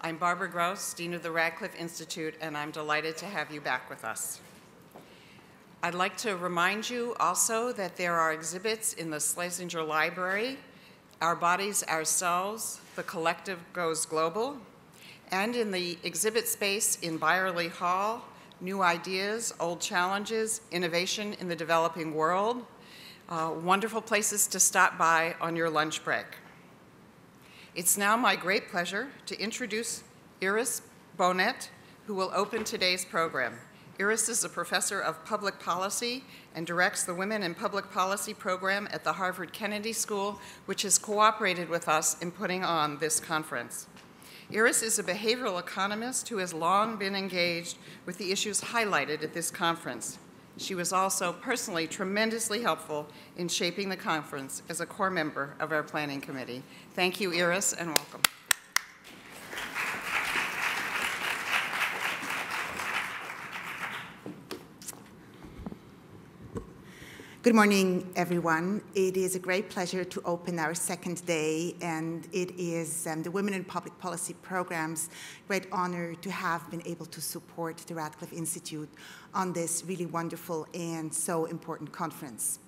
I'm Barbara Gross, Dean of the Radcliffe Institute, and I'm delighted to have you back with us. I'd like to remind you also that there are exhibits in the Schlesinger Library, Our Bodies, Ourselves, The Collective Goes Global, and in the exhibit space in Byerly Hall, New Ideas, Old Challenges, Innovation in the Developing World, wonderful places to stop by on your lunch break. It's now my great pleasure to introduce Iris Bohnet, who will open today's program. Iris is a professor of public policy and directs the Women in Public Policy program at the Harvard Kennedy School, which has cooperated with us in putting on this conference. Iris is a behavioral economist who has long been engaged with the issues highlighted at this conference. She was also personally tremendously helpful in shaping the conference as a core member of our planning committee. Thank you, Iris, and welcome. Good morning, everyone. It is a great pleasure to open our second day, and it is the Women in Public Policy Program's great honor to have been able to support the Radcliffe Institute on this really wonderful and so important conference.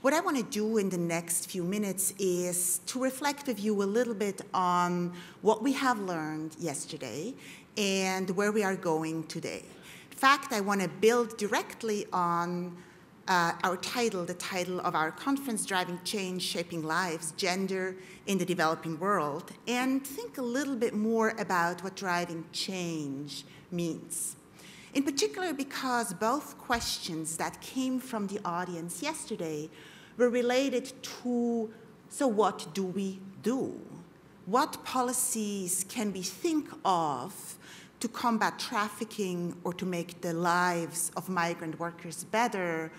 What I want to do in the next few minutes is to reflect with you a little bit on what we have learned yesterday and where we are going today. In fact, I want to build directly on our title, the title of our conference, Driving Change, Shaping Lives, Gender in the Developing World, and think a little bit more about what driving change means. In particular, because both questions that came from the audience yesterday were related to, so what do we do? What policies can we think of to combat trafficking or to make the lives of migrant workers better,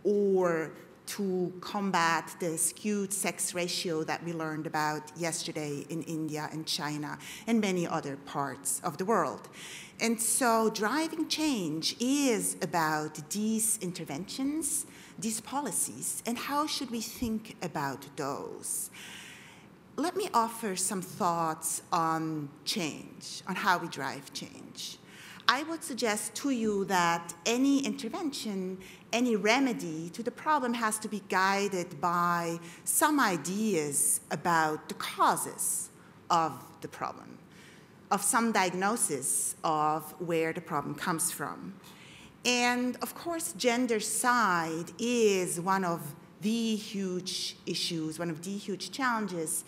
or to combat the skewed sex ratio that we learned about yesterday in India and China and many other parts of the world. And so driving change is about these interventions, these policies, and how should we think about those? Let me offer some thoughts on change, on how we drive change. I would suggest to you that any intervention, any remedy to the problem has to be guided by some ideas about the causes of the problem, of some diagnosis of where the problem comes from. And of course, gender side is one of the huge issues, one of the huge challenges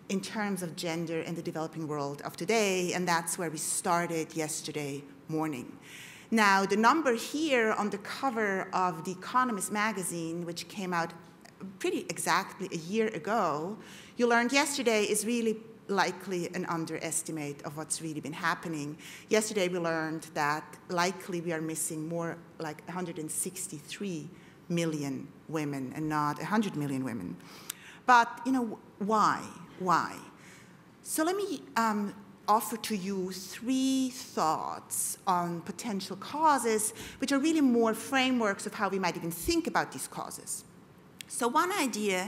in terms of gender in the developing world of today, and that's where we started yesterday morning. Now, the number here on the cover of The Economist magazine, which came out pretty exactly a year ago, you learned yesterday is really likely an underestimate of what's really been happening. Yesterday we learned that likely we are missing more like 163 million women and not 100 million women. But, you know, why? Why? So let me offer to you three thoughts on potential causes, which are really more frameworks of how we might even think about these causes. So one idea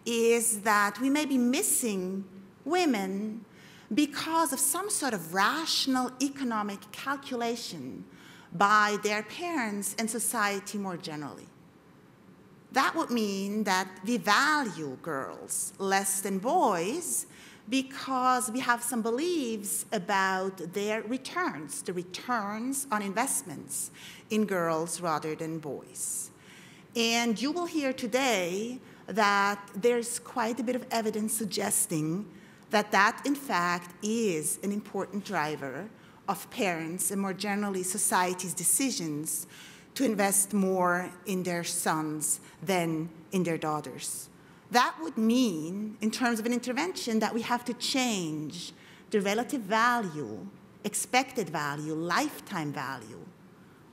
is that we may be missing women because of some sort of rational economic calculation by their parents and society more generally. That would mean that we value girls less than boys because we have some beliefs about their returns, the returns on investments in girls rather than boys. And you will hear today that there's quite a bit of evidence suggesting that that, in fact, is an important driver of parents and more generally society's decisions to invest more in their sons than in their daughters. That would mean, in terms of an intervention, that we have to change the relative value, expected value, lifetime value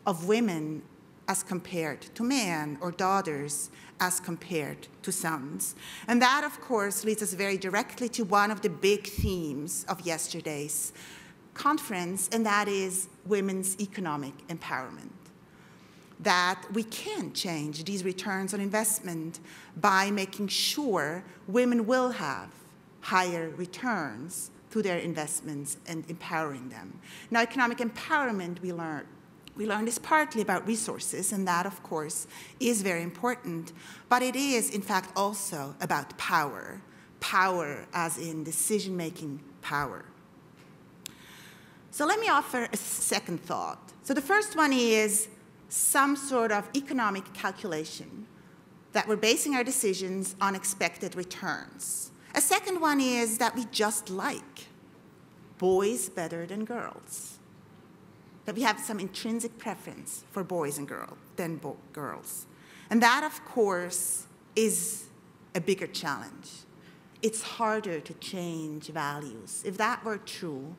of women as compared to men, or daughters as compared to sons. And that, of course, leads us very directly to one of the big themes of yesterday's conference, and that is women's economic empowerment. That we can change these returns on investment by making sure women will have higher returns to their investments and empowering them. Now, economic empowerment, we learned is partly about resources, and that, of course, is very important, but it is, in fact, also about power. Power as in decision-making power. So let me offer a second thought. So the first one is some sort of economic calculation that we're basing our decisions on expected returns. A second one is that we just like boys better than girls, that we have some intrinsic preference for boys and girls. And that, of course, is a bigger challenge. It's harder to change values. If that were true,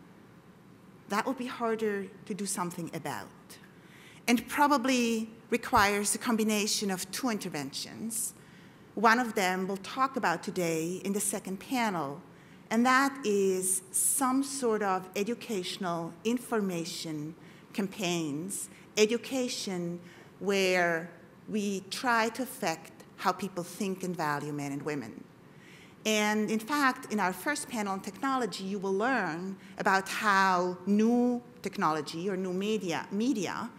that would be harder to do something about, and probably requires a combination of two interventions. One of them we'll talk about today in the second panel, and that is some sort of educational information campaigns, education where we try to affect how people think and value men and women. And in fact, in our first panel on technology, you will learn about how new technology or new media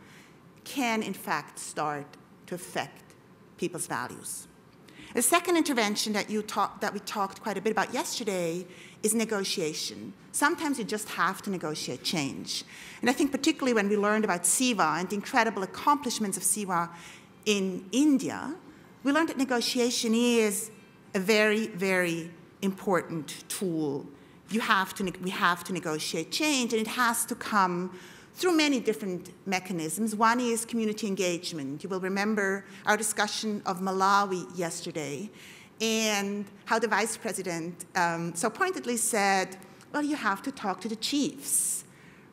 can, in fact, start to affect people's values. The second intervention that we talked quite a bit about yesterday is negotiation. Sometimes you just have to negotiate change. And I think particularly when we learned about SIVA and the incredible accomplishments of SIVA in India, we learned that negotiation is a very, very important tool. We have to negotiate change, and it has to come through many different mechanisms. One is community engagement. You will remember our discussion of Malawi yesterday and how the vice president so pointedly said, well, you have to talk to the chiefs,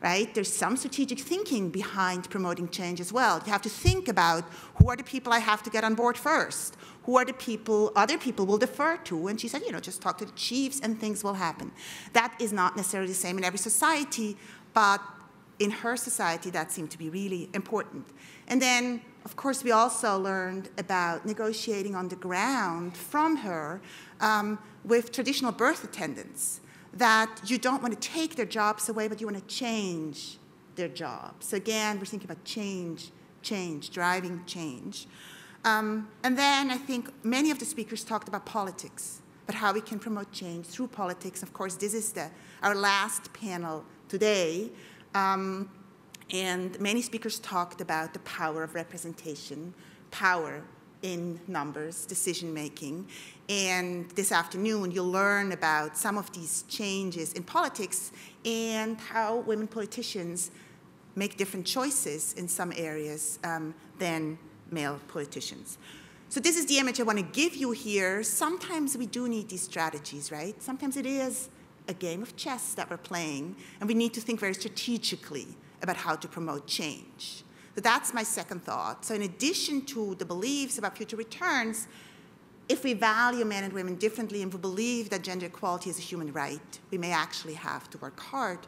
right? There's some strategic thinking behind promoting change as well. You have to think about who are the people I have to get on board first? Who are the people other people will defer to? And she said, just talk to the chiefs and things will happen. That is not necessarily the same in every society, but in her society, that seemed to be really important. And then, of course, we also learned about negotiating on the ground from her with traditional birth attendants, that you don't want to take their jobs away, but you want to change their jobs. So again, we're thinking about change, driving change. And then I think many of the speakers talked about politics, but how we can promote change through politics. Of course, this is our last panel today. And many speakers talked about the power of representation, power in numbers, decision-making. And this afternoon, you'll learn about some of these changes in politics and how women politicians make different choices in some areas than male politicians. So this is the image I want to give you here. Sometimes we do need these strategies, right? Sometimes it is a game of chess that we're playing, and we need to think very strategically about how to promote change. So that's my second thought. So in addition to the beliefs about future returns, if we value men and women differently and we believe that gender equality is a human right, we may actually have to work hard,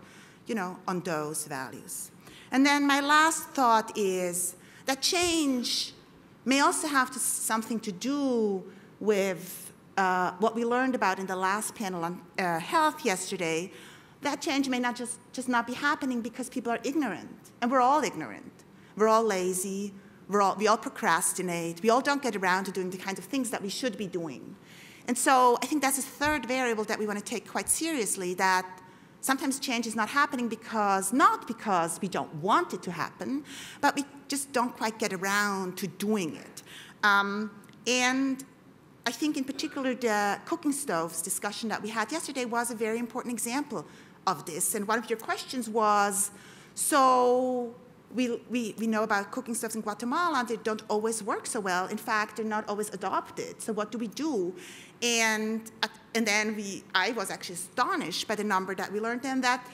on those values. And then my last thought is that change may also have something to do with what we learned about in the last panel on health yesterday. That change may not just not be happening because people are ignorant, and we're all ignorant. We're all lazy. We all procrastinate. We all don't get around to doing the kinds of things that we should be doing. And so I think that's a third variable that we want to take quite seriously, that sometimes change is not happening not because we don't want it to happen, but we just don't quite get around to doing it. And I think in particular the cooking stoves discussion that we had yesterday was a very important example of this. And one of your questions was, so we know about cooking stoves in Guatemala, and they don't always work so well. In fact, they're not always adopted. So what do we do? And then I was actually astonished by the number that we learned then, that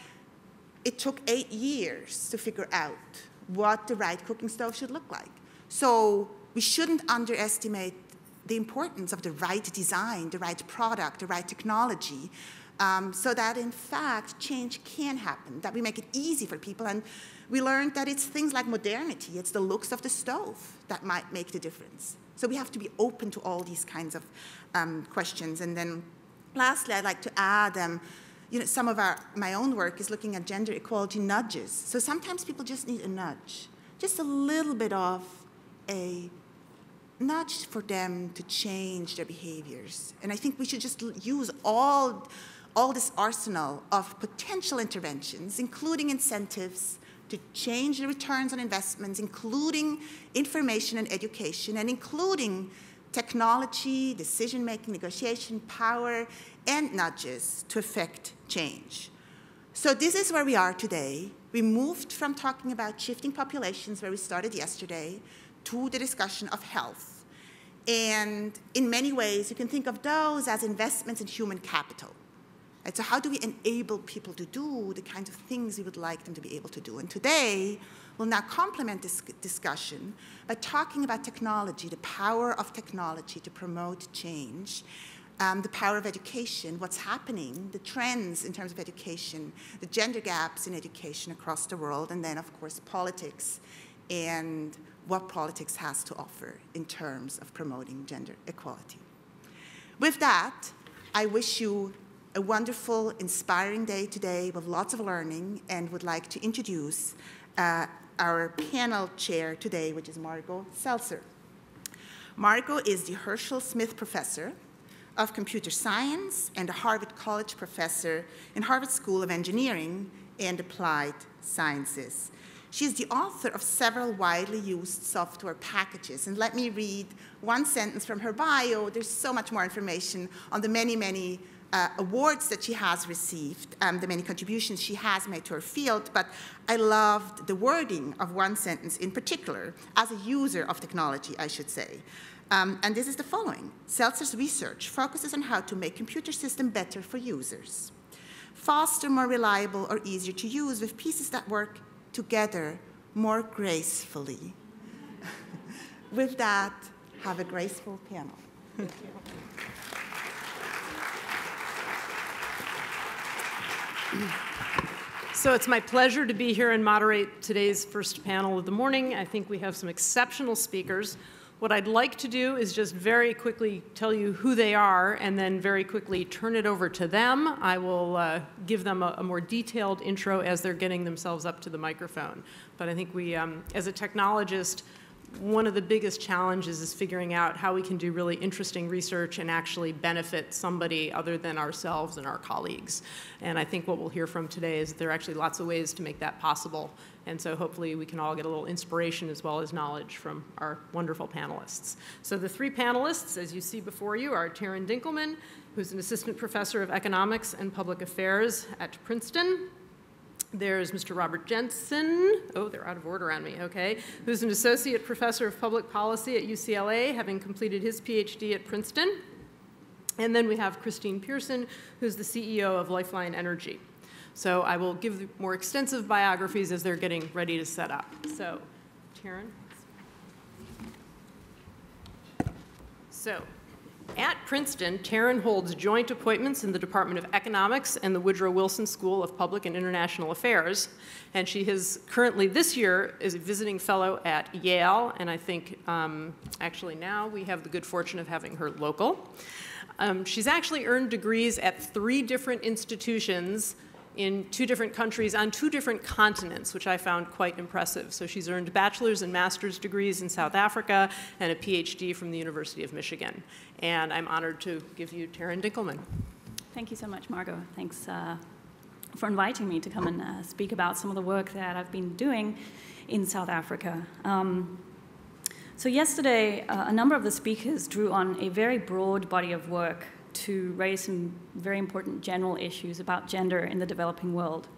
it took 8 years to figure out what the right cooking stove should look like. So we shouldn't underestimate the importance of the right design, the right product, the right technology, so that, in fact, change can happen, that we make it easy for people. And we learned that it's things like modernity, it's the looks of the stove that might make the difference. So we have to be open to all these kinds of questions. And then lastly, I'd like to add some of my own work is looking at gender equality nudges. So sometimes people just need a nudge, just a little bit of a nudge for them to change their behaviors. And I think we should just use all this arsenal of potential interventions, including incentives to change the returns on investments, including information and education, and including technology, decision-making, negotiation, power, and nudges to affect change. So this is where we are today. We moved from talking about shifting populations, where we started yesterday, to the discussion of health. And in many ways, you can think of those as investments in human capital. And so how do we enable people to do the kinds of things we would like them to be able to do? And today, we'll now complement this discussion by talking about technology, the power of technology to promote change, the power of education, what's happening, the trends in terms of education, the gender gaps in education across the world, and then, of course, politics and what politics has to offer in terms of promoting gender equality. With that, I wish you a wonderful, inspiring day today with lots of learning, and would like to introduce our panel chair today, which is Margo Seltzer. Margo is the Herschel Smith Professor of Computer Science and a Harvard College Professor in Harvard School of Engineering and Applied Sciences. She is the author of several widely used software packages. And let me read one sentence from her bio. There's so much more information on the many, many awards that she has received, the many contributions she has made to her field, but I loved the wording of one sentence in particular, as a user of technology, I should say. And this is the following. Seltzer's research focuses on how to make computer systems better for users, faster, more reliable, or easier to use with pieces that work together more gracefully. With that, have a graceful panel. Thank you. So it's my pleasure to be here and moderate today's first panel of the morning. I think we have some exceptional speakers. What I'd like to do is just very quickly tell you who they are and then very quickly turn it over to them. I will give them a more detailed intro as they're getting themselves up to the microphone. But I think we, as a technologist, one of the biggest challenges is figuring out how we can do really interesting research and actually benefit somebody other than ourselves and our colleagues. And I think what we'll hear from today is there are actually lots of ways to make that possible. And so hopefully we can all get a little inspiration as well as knowledge from our wonderful panelists. So the three panelists, as you see before you, are Taryn Dinkelman, who's an assistant professor of economics and public affairs at Princeton. There's Mr. Robert Jensen, oh, they're out of order on me, okay, who's an associate professor of public policy at UCLA, having completed his PhD at Princeton. And then we have Kristine Pierson, who's the CEO of Lifeline Energy. So I will give more extensive biographies as they're getting ready to set up. So, Taryn. So, at Princeton, Taryn holds joint appointments in the Department of Economics and the Woodrow Wilson School of Public and International Affairs. And she is currently, this year, is a visiting fellow at Yale. And I think, actually now, we have the good fortune of having her local. She's actually earned degrees at 3 different institutions in 2 different countries on 2 different continents, which I found quite impressive. So she's earned bachelor's and master's degrees in South Africa and a PhD from the University of Michigan. And I'm honored to give you Taryn Dinkelman. Thank you so much, Margo. Thanks for inviting me to come and speak about some of the work that I've been doing in South Africa. So yesterday, a number of the speakers drew on a very broad body of work to raise some very important general issues about gender in the developing world.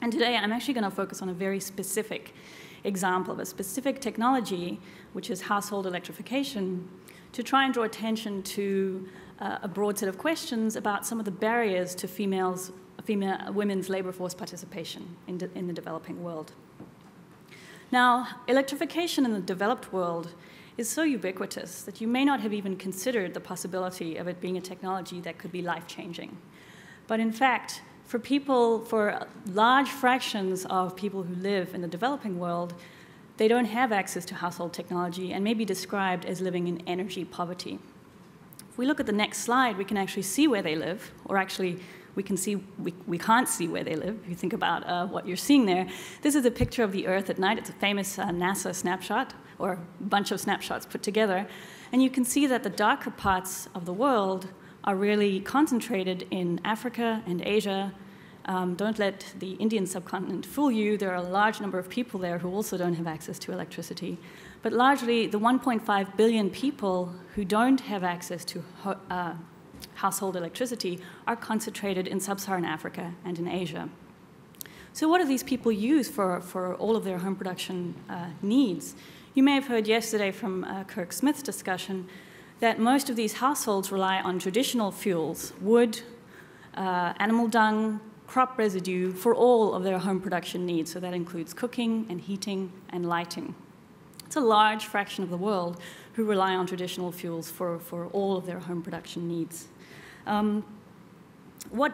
And today I'm actually going to focus on a very specific example of a specific technology, which is household electrification, to try and draw attention to a broad set of questions about some of the barriers to women's labor force participation in the developing world. Now, electrification in the developed world is so ubiquitous that you may not have even considered the possibility of it being a technology that could be life-changing. But in fact, for large fractions of people who live in the developing world, they don't have access to household technology and may be described as living in energy poverty. If we look at the next slide, we can actually see where they live, or actually we can't see where they live. If you think about what you're seeing there, this is a picture of the Earth at night. It's a famous NASA snapshot, or a bunch of snapshots put together. And you can see that the darker parts of the world are really concentrated in Africa and Asia. Don't let the Indian subcontinent fool you. There are a large number of people there who also don't have access to electricity. But largely, the 1.5 billion people who don't have access to household electricity are concentrated in sub-Saharan Africa and in Asia. So what do these people use for all of their home production needs? You may have heard yesterday from Kirk Smith's discussion that most of these households rely on traditional fuels, wood, animal dung, crop residue, for all of their home production needs. So that includes cooking and heating and lighting. It's a large fraction of the world who rely on traditional fuels for all of their home production needs. What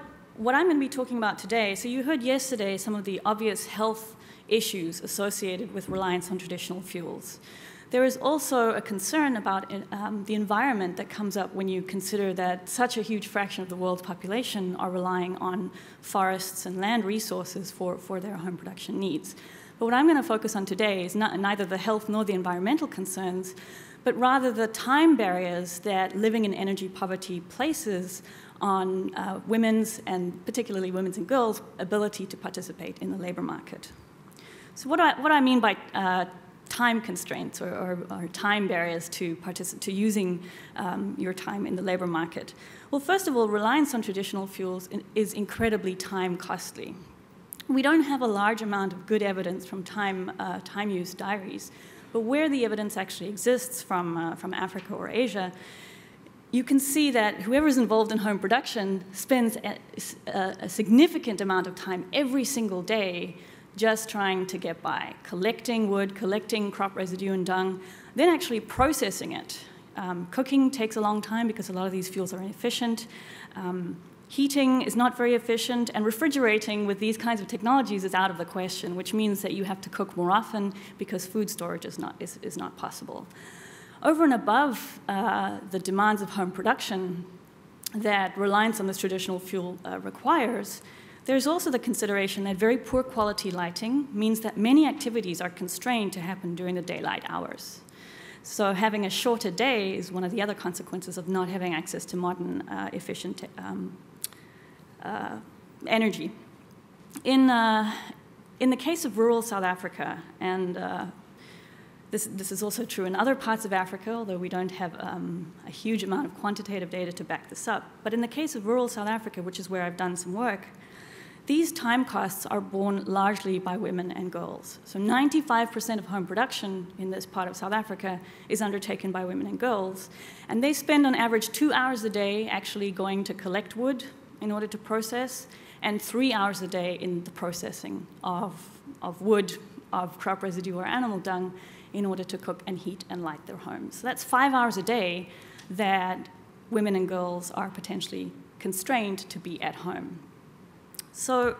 I'm going to be talking about today, so you heard yesterday some of the obvious health issues associated with reliance on traditional fuels. There is also a concern about the environment that comes up when you consider that such a huge fraction of the world's population are relying on forests and land resources for their home production needs. But what I'm going to focus on today is neither the health nor the environmental concerns, but rather the time barriers that living in energy poverty places on women's, and particularly women's and girls' ability to participate in the labor market. So what I mean by time constraints or time barriers to using your time in the labor market. Well, first of all, reliance on traditional fuels is incredibly time costly. We don't have a large amount of good evidence from time use diaries, but where the evidence actually exists from Africa or Asia, you can see that whoever is involved in home production spends a significant amount of time every single day just trying to get by, collecting wood, collecting crop residue and dung, then actually processing it. Cooking takes a long time because a lot of these fuels are inefficient. Heating is not very efficient, and refrigerating with these kinds of technologies is out of the question, which means that you have to cook more often because food storage is not possible. Over and above the demands of home production that reliance on this traditional fuel requires, there's also the consideration that very poor quality lighting means that many activities are constrained to happen during the daylight hours. So having a shorter day is one of the other consequences of not having access to modern, efficient energy. In the case of rural South Africa, and this is also true in other parts of Africa, although we don't have a huge amount of quantitative data to back this up, but in the case of rural South Africa, which is where I've done some work, these time costs are borne largely by women and girls. So 95% of home production in this part of South Africa is undertaken by women and girls, and they spend on average 2 hours a day actually going to collect wood in order to process, and 3 hours a day in the processing of wood, of crop residue or animal dung in order to cook and heat and light their homes. So that's 5 hours a day that women and girls are potentially constrained to be at home. So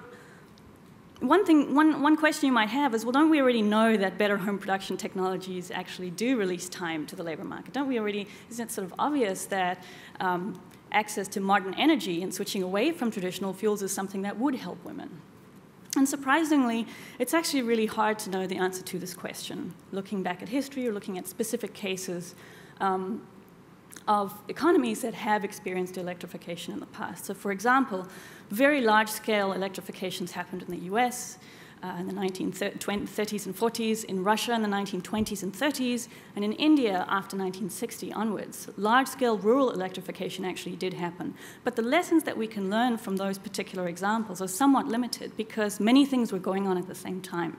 one question you might have is, well, don't we already know that better home production technologies actually do release time to the labor market? Isn't it sort of obvious that access to modern energy and switching away from traditional fuels is something that would help women? And surprisingly, it's actually really hard to know the answer to this question, looking back at history or looking at specific cases of economies that have experienced electrification in the past. So for example, very large-scale electrifications happened in the US in the 1930s and 40s, in Russia in the 1920s and 30s, and in India after 1960 onwards. Large-scale rural electrification actually did happen. But the lessons that we can learn from those particular examples are somewhat limited because many things were going on at the same time.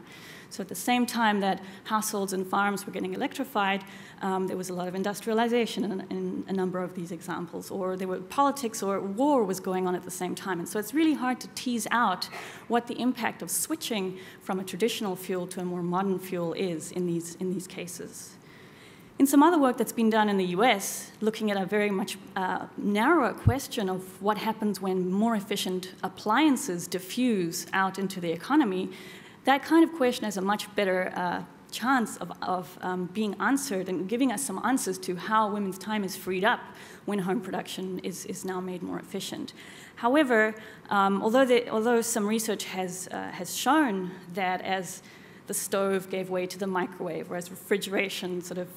So at the same time that households and farms were getting electrified, there was a lot of industrialization in a number of these examples, or there were politics or war was going on at the same time. And so it's really hard to tease out what the impact of switching from a traditional fuel to a more modern fuel is in these cases. In some other work that's been done in the US, looking at a very much narrower question of what happens when more efficient appliances diffuse out into the economy, that kind of question has a much better chance of being answered and giving us some answers to how women's time is freed up when home production is now made more efficient. However, although some research has shown that as the stove gave way to the microwave, whereas refrigeration sort of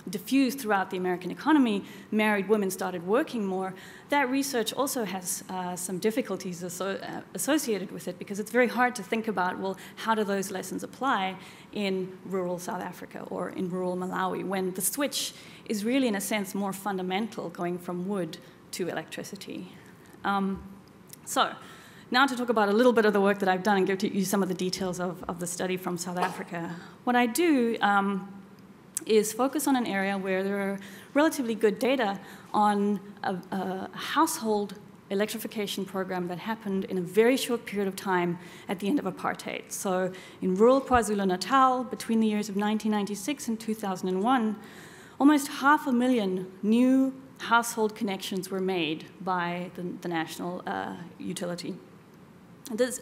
diffused throughout the American economy, married women started working more, that research also has some difficulties associated with it, because it's very hard to think about, well, how do those lessons apply in rural South Africa or in rural Malawi, when the switch is really, in a sense, more fundamental, going from wood to electricity. So, now to talk about a little bit of the work that I've done and give you some of the details of the study from South Africa. What I do is focus on an area where there are relatively good data on a household electrification program that happened in a very short period of time at the end of apartheid. So in rural KwaZulu-Natal, between the years of 1996 and 2001, almost 500,000 new household connections were made by the national utility. There's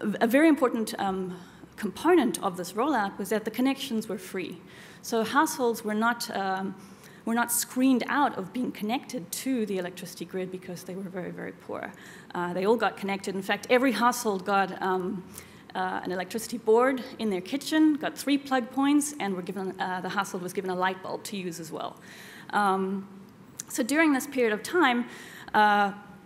a very important component of this rollout was that the connections were free. So households were not screened out of being connected to the electricity grid because they were very, very poor. They all got connected. In fact, every household got an electricity board in their kitchen, got 3 plug points, and were given, the household was given a light bulb to use as well. So during this period of time,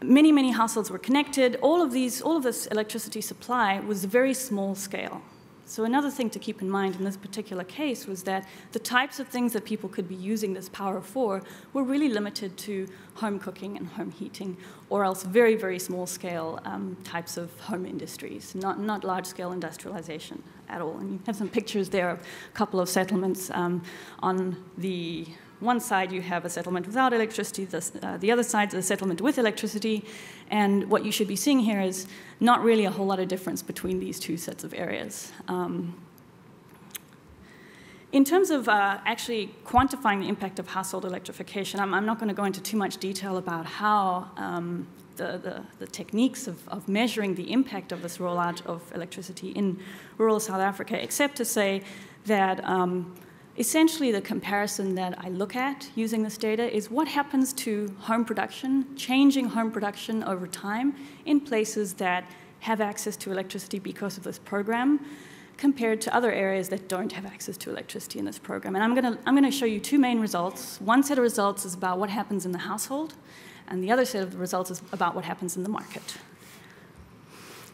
many households were connected. All of this electricity supply was very small scale. So another thing to keep in mind in this particular case was that the types of things that people could be using this power for were really limited to home cooking and home heating, or else very, very small scale types of home industries, not large scale industrialization at all. And you have some pictures there of a couple of settlements. On the one side, you have a settlement without electricity. The other side is a settlement with electricity. And what you should be seeing here is not really a whole lot of difference between these two sets of areas. In terms of actually quantifying the impact of household electrification, I'm not going to go into too much detail about how the techniques of measuring the impact of this rollout of electricity in rural South Africa, except to say that essentially, the comparison that I look at using this data is what happens to home production, changing home production over time in places that have access to electricity because of this program, compared to other areas that don't have access to electricity in this program. And I'm going to show you 2 main results. One set of results is about what happens in the household, and the other set of the results is about what happens in the market.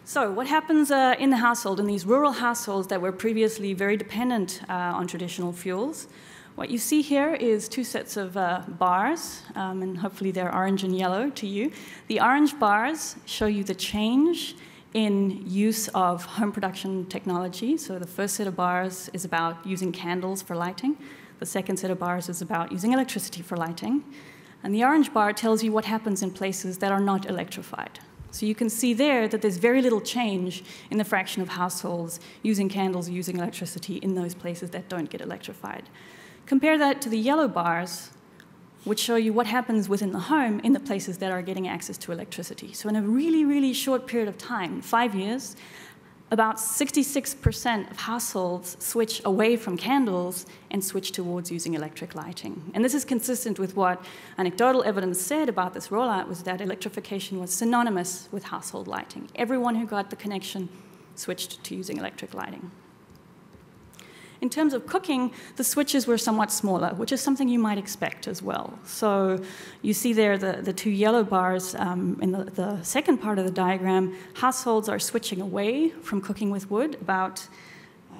So what happens in the household, in these rural households that were previously very dependent on traditional fuels? What you see here is 2 sets of bars, and hopefully they're orange and yellow to you. The orange bars show you the change in use of home production technology. So the first set of bars is about using candles for lighting. The second set of bars is about using electricity for lighting. And the orange bar tells you what happens in places that are not electrified. So you can see there that there's very little change in the fraction of households using candles, using electricity in those places that don't get electrified. Compare that to the yellow bars, which show you what happens within the home in the places that are getting access to electricity. So in a really, really short period of time, 5 years, about 66% of households switch away from candles and switch towards using electric lighting. And this is consistent with what anecdotal evidence said about this rollout, was that electrification was synonymous with household lighting. Everyone who got the connection switched to using electric lighting. In terms of cooking, the switches were somewhat smaller, which is something you might expect as well. So you see there the 2 yellow bars in the second part of the diagram. Households are switching away from cooking with wood. About,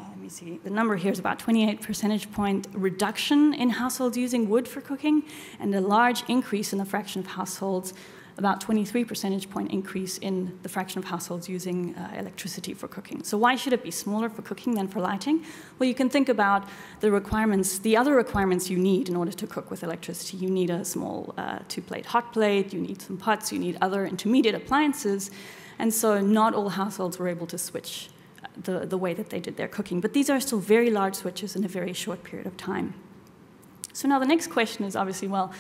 let me see, the number here is about 28 percentage point reduction in households using wood for cooking, and a large increase in the fraction of households, about 23 percentage point increase in the fraction of households using electricity for cooking. So why should it be smaller for cooking than for lighting? Well, you can think about the requirements, the other requirements you need in order to cook with electricity. You need a small 2-plate hot plate, you need some pots, you need other intermediate appliances, and so not all households were able to switch the way that they did their cooking. But these are still very large switches in a very short period of time. So now the next question is obviously, well,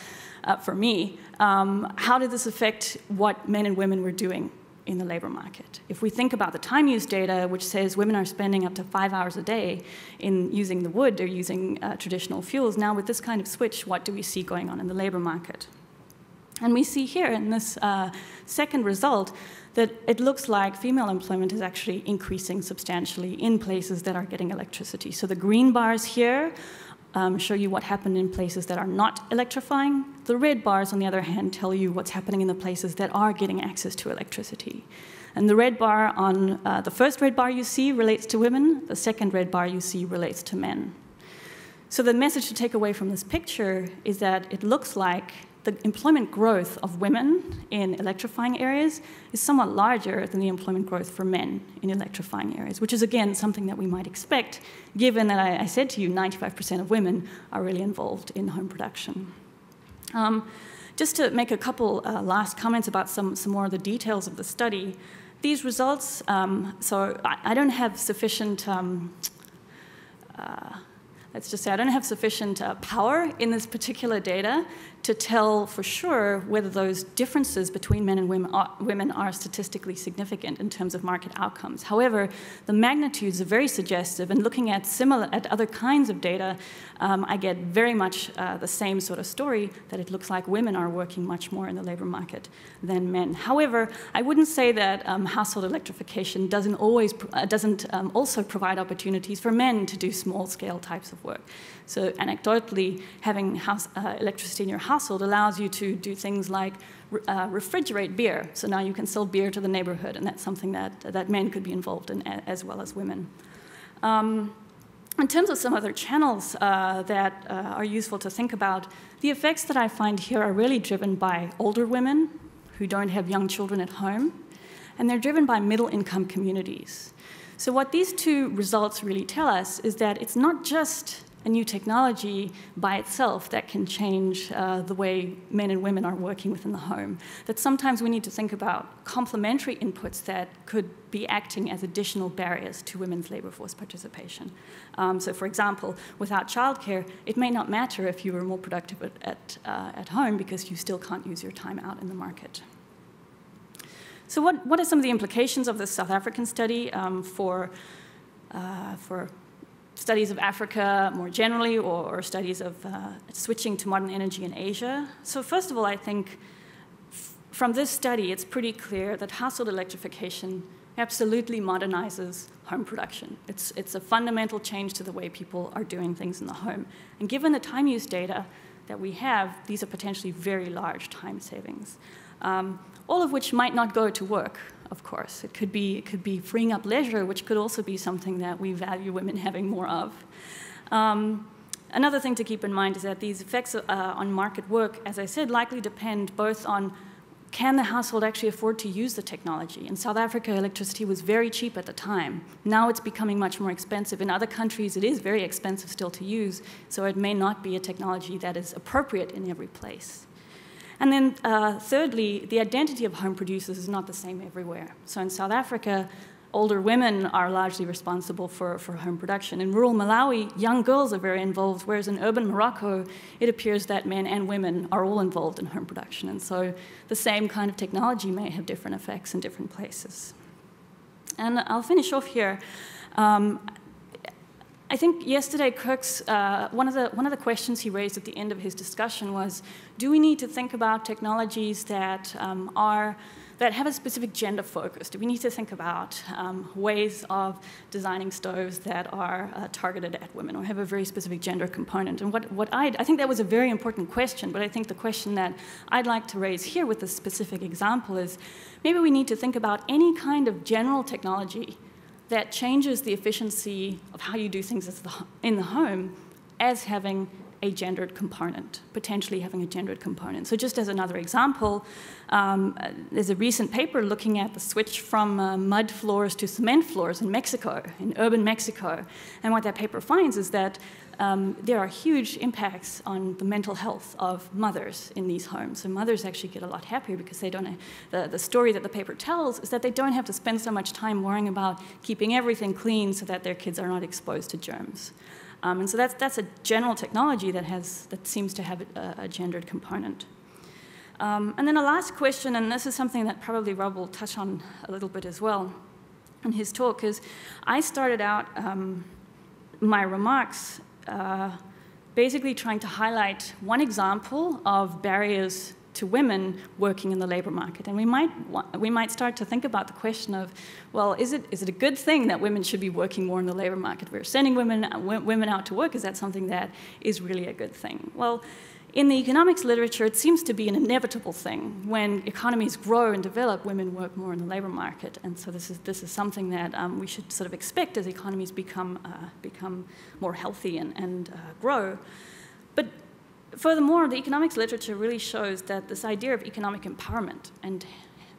for me, how did this affect what men and women were doing in the labor market. If we think about the time use data, which says women are spending up to 5 hours a day in using the wood or using traditional fuels, now with this kind of switch, what do we see going on in the labor market? And we see here in this second result that it looks like female employment is actually increasing substantially in places that are getting electricity. So the green bars here show you what happened in places that are not electrifying. The red bars, on the other hand, tell you what's happening in the places that are getting access to electricity. And the red bar on the first red bar you see relates to women. The second red bar you see relates to men. So the message to take away from this picture is that it looks like the employment growth of women in electrifying areas is somewhat larger than the employment growth for men in electrifying areas, which is, again, something that we might expect, given that I said to you 95% of women are really involved in home production. Just to make a couple last comments about some more of the details of the study, these results, so I don't have sufficient let's just say I don't have sufficient power in this particular data to tell for sure whether those differences between men and women are statistically significant in terms of market outcomes. However, the magnitudes are very suggestive, and looking at other kinds of data, I get very much the same sort of story, that it looks like women are working much more in the labor market than men. However, I wouldn't say that household electrification doesn't also provide opportunities for men to do small-scale types of work. So anecdotally, having electricity in your household allows you to do things like refrigerate beer. So now you can sell beer to the neighborhood, and that's something that men could be involved in as well as women. In terms of some other channels that are useful to think about, the effects that I find here are really driven by older women who don't have young children at home, and they're driven by middle-income communities. So what these two results really tell us is that it's not just a new technology by itself that can change the way men and women are working within the home. That sometimes we need to think about complementary inputs that could be acting as additional barriers to women's labor force participation. So for example, without childcare, it may not matter if you were more productive at home because you still can't use your time out in the market. So what are some of the implications of this South African study for studies of Africa more generally, or studies of switching to modern energy in Asia? So first of all, I think from this study, it's pretty clear that household electrification absolutely modernizes home production. It's a fundamental change to the way people are doing things in the home. And given the time use data that we have, these are potentially very large time savings, all of which might not go to work. Of course, it could be freeing up leisure, which could also be something that we value women having more of. Another thing to keep in mind is that these effects on market work, as I said, likely depend both on can the household actually afford to use the technology. In South Africa, electricity was very cheap at the time. Now it's becoming much more expensive. In other countries, it is very expensive still to use, so it may not be a technology that is appropriate in every place. And then thirdly, the identity of home producers is not the same everywhere. So in South Africa, older women are largely responsible for home production. In rural Malawi, young girls are very involved, whereas in urban Morocco, it appears that men and women are all involved in home production. And so the same kind of technology may have different effects in different places. And I'll finish off here. I think yesterday Kirk's, one of the questions he raised at the end of his discussion was, do we need to think about technologies that that have a specific gender focus? Do we need to think about ways of designing stoves that are targeted at women or have a very specific gender component? And I think that was a very important question, but I think the question that I'd like to raise here with this specific example is, maybe we need to think about any kind of general technology that changes the efficiency of how you do things in the home as having a gendered component, potentially having a gendered component. So just as another example, there's a recent paper looking at the switch from mud floors to cement floors in Mexico, in urban Mexico. And what that paper finds is that there are huge impacts on the mental health of mothers in these homes. So mothers actually get a lot happier because they don't. The story that the paper tells is that they don't have to spend so much time worrying about keeping everything clean so that their kids are not exposed to germs. And so that's a general technology that seems to have a gendered component. And then a last question, and this is something that probably Rob will touch on a little bit as well in his talk, is I started out my remarks basically trying to highlight one example of barriers to women working in the labor market. And we might start to think about the question of, well, is it a good thing that women should be working more in the labor market? We're sending women out to work. Is that something that is really a good thing? Well, in the economics literature, it seems to be an inevitable thing. When economies grow and develop, women work more in the labor market. And so this is something that we should sort of expect as economies become more healthy and grow. But furthermore, the economics literature really shows that this idea of economic empowerment and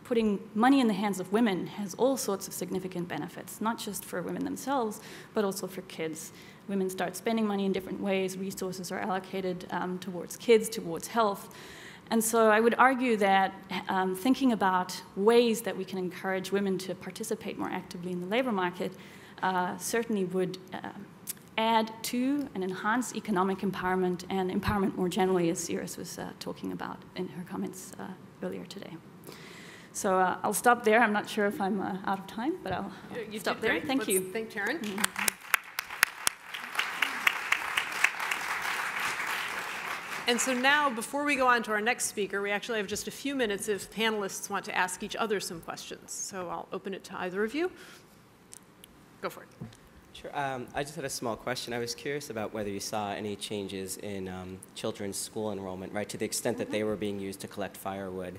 putting money in the hands of women has all sorts of significant benefits, not just for women themselves, but also for kids. Women start spending money in different ways, resources are allocated towards kids, towards health. And so I would argue that thinking about ways that we can encourage women to participate more actively in the labor market certainly would add to and enhance economic empowerment and empowerment more generally, as Iris was talking about in her comments earlier today. So I'll stop there. I'm not sure if I'm out of time, but I'll stop there. Thank you. Thank Taryn. Mm-hmm. And so now, before we go on to our next speaker, we actually have just a few minutes if panelists want to ask each other some questions. So I'll open it to either of you. Go for it. Sure. I just had a small question. I was curious about whether you saw any changes in children's school enrollment, right? To the extent that they were being used to collect firewood,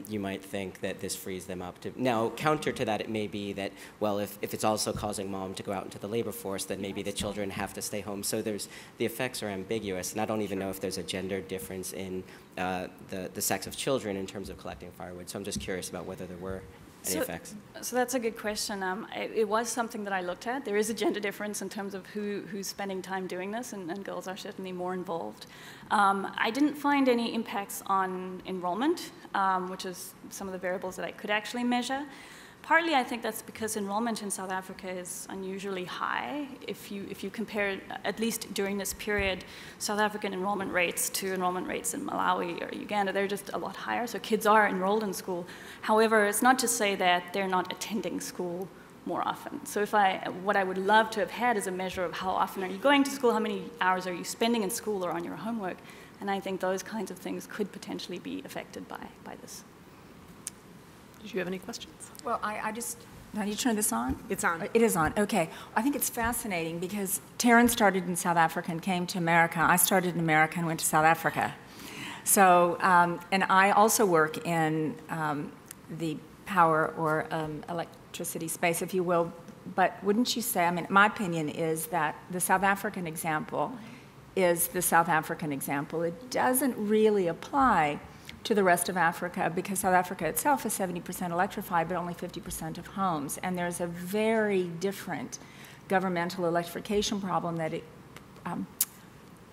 you might think that this frees them up to. Now, counter to that, it may be that, well, if it's also causing mom to go out into the labor force, then maybe the children have to stay home. So the effects are ambiguous, and I don't even know if there's a gender difference in the sex of children in terms of collecting firewood. So I'm just curious about whether there were any effects. So that's a good question. It was something that I looked at. There is a gender difference in terms of who's spending time doing this, and girls are certainly more involved. I didn't find any impacts on enrollment, which is some of the variables that I could actually measure. Partly, I think that's because enrollment in South Africa is unusually high. If you compare, at least during this period, South African enrollment rates to enrollment rates in Malawi or Uganda, they're just a lot higher. So kids are enrolled in school. However, it's not to say that they're not attending school more often. So what I would love to have had is a measure of how often are you going to school, how many hours are you spending in school or on your homework, and I think those kinds of things could potentially be affected by this. Did you have any questions? Well, now you turn this on? It's on. It is on, okay. I think it's fascinating because Taryn started in South Africa and came to America. I started in America and went to South Africa. So, and I also work in the power or electricity space, if you will. But wouldn't you say, I mean, my opinion is that the South African example is the South African example. It doesn't really apply to the rest of Africa, because South Africa itself is 70% electrified, but only 50% of homes. And there's a very different governmental electrification problem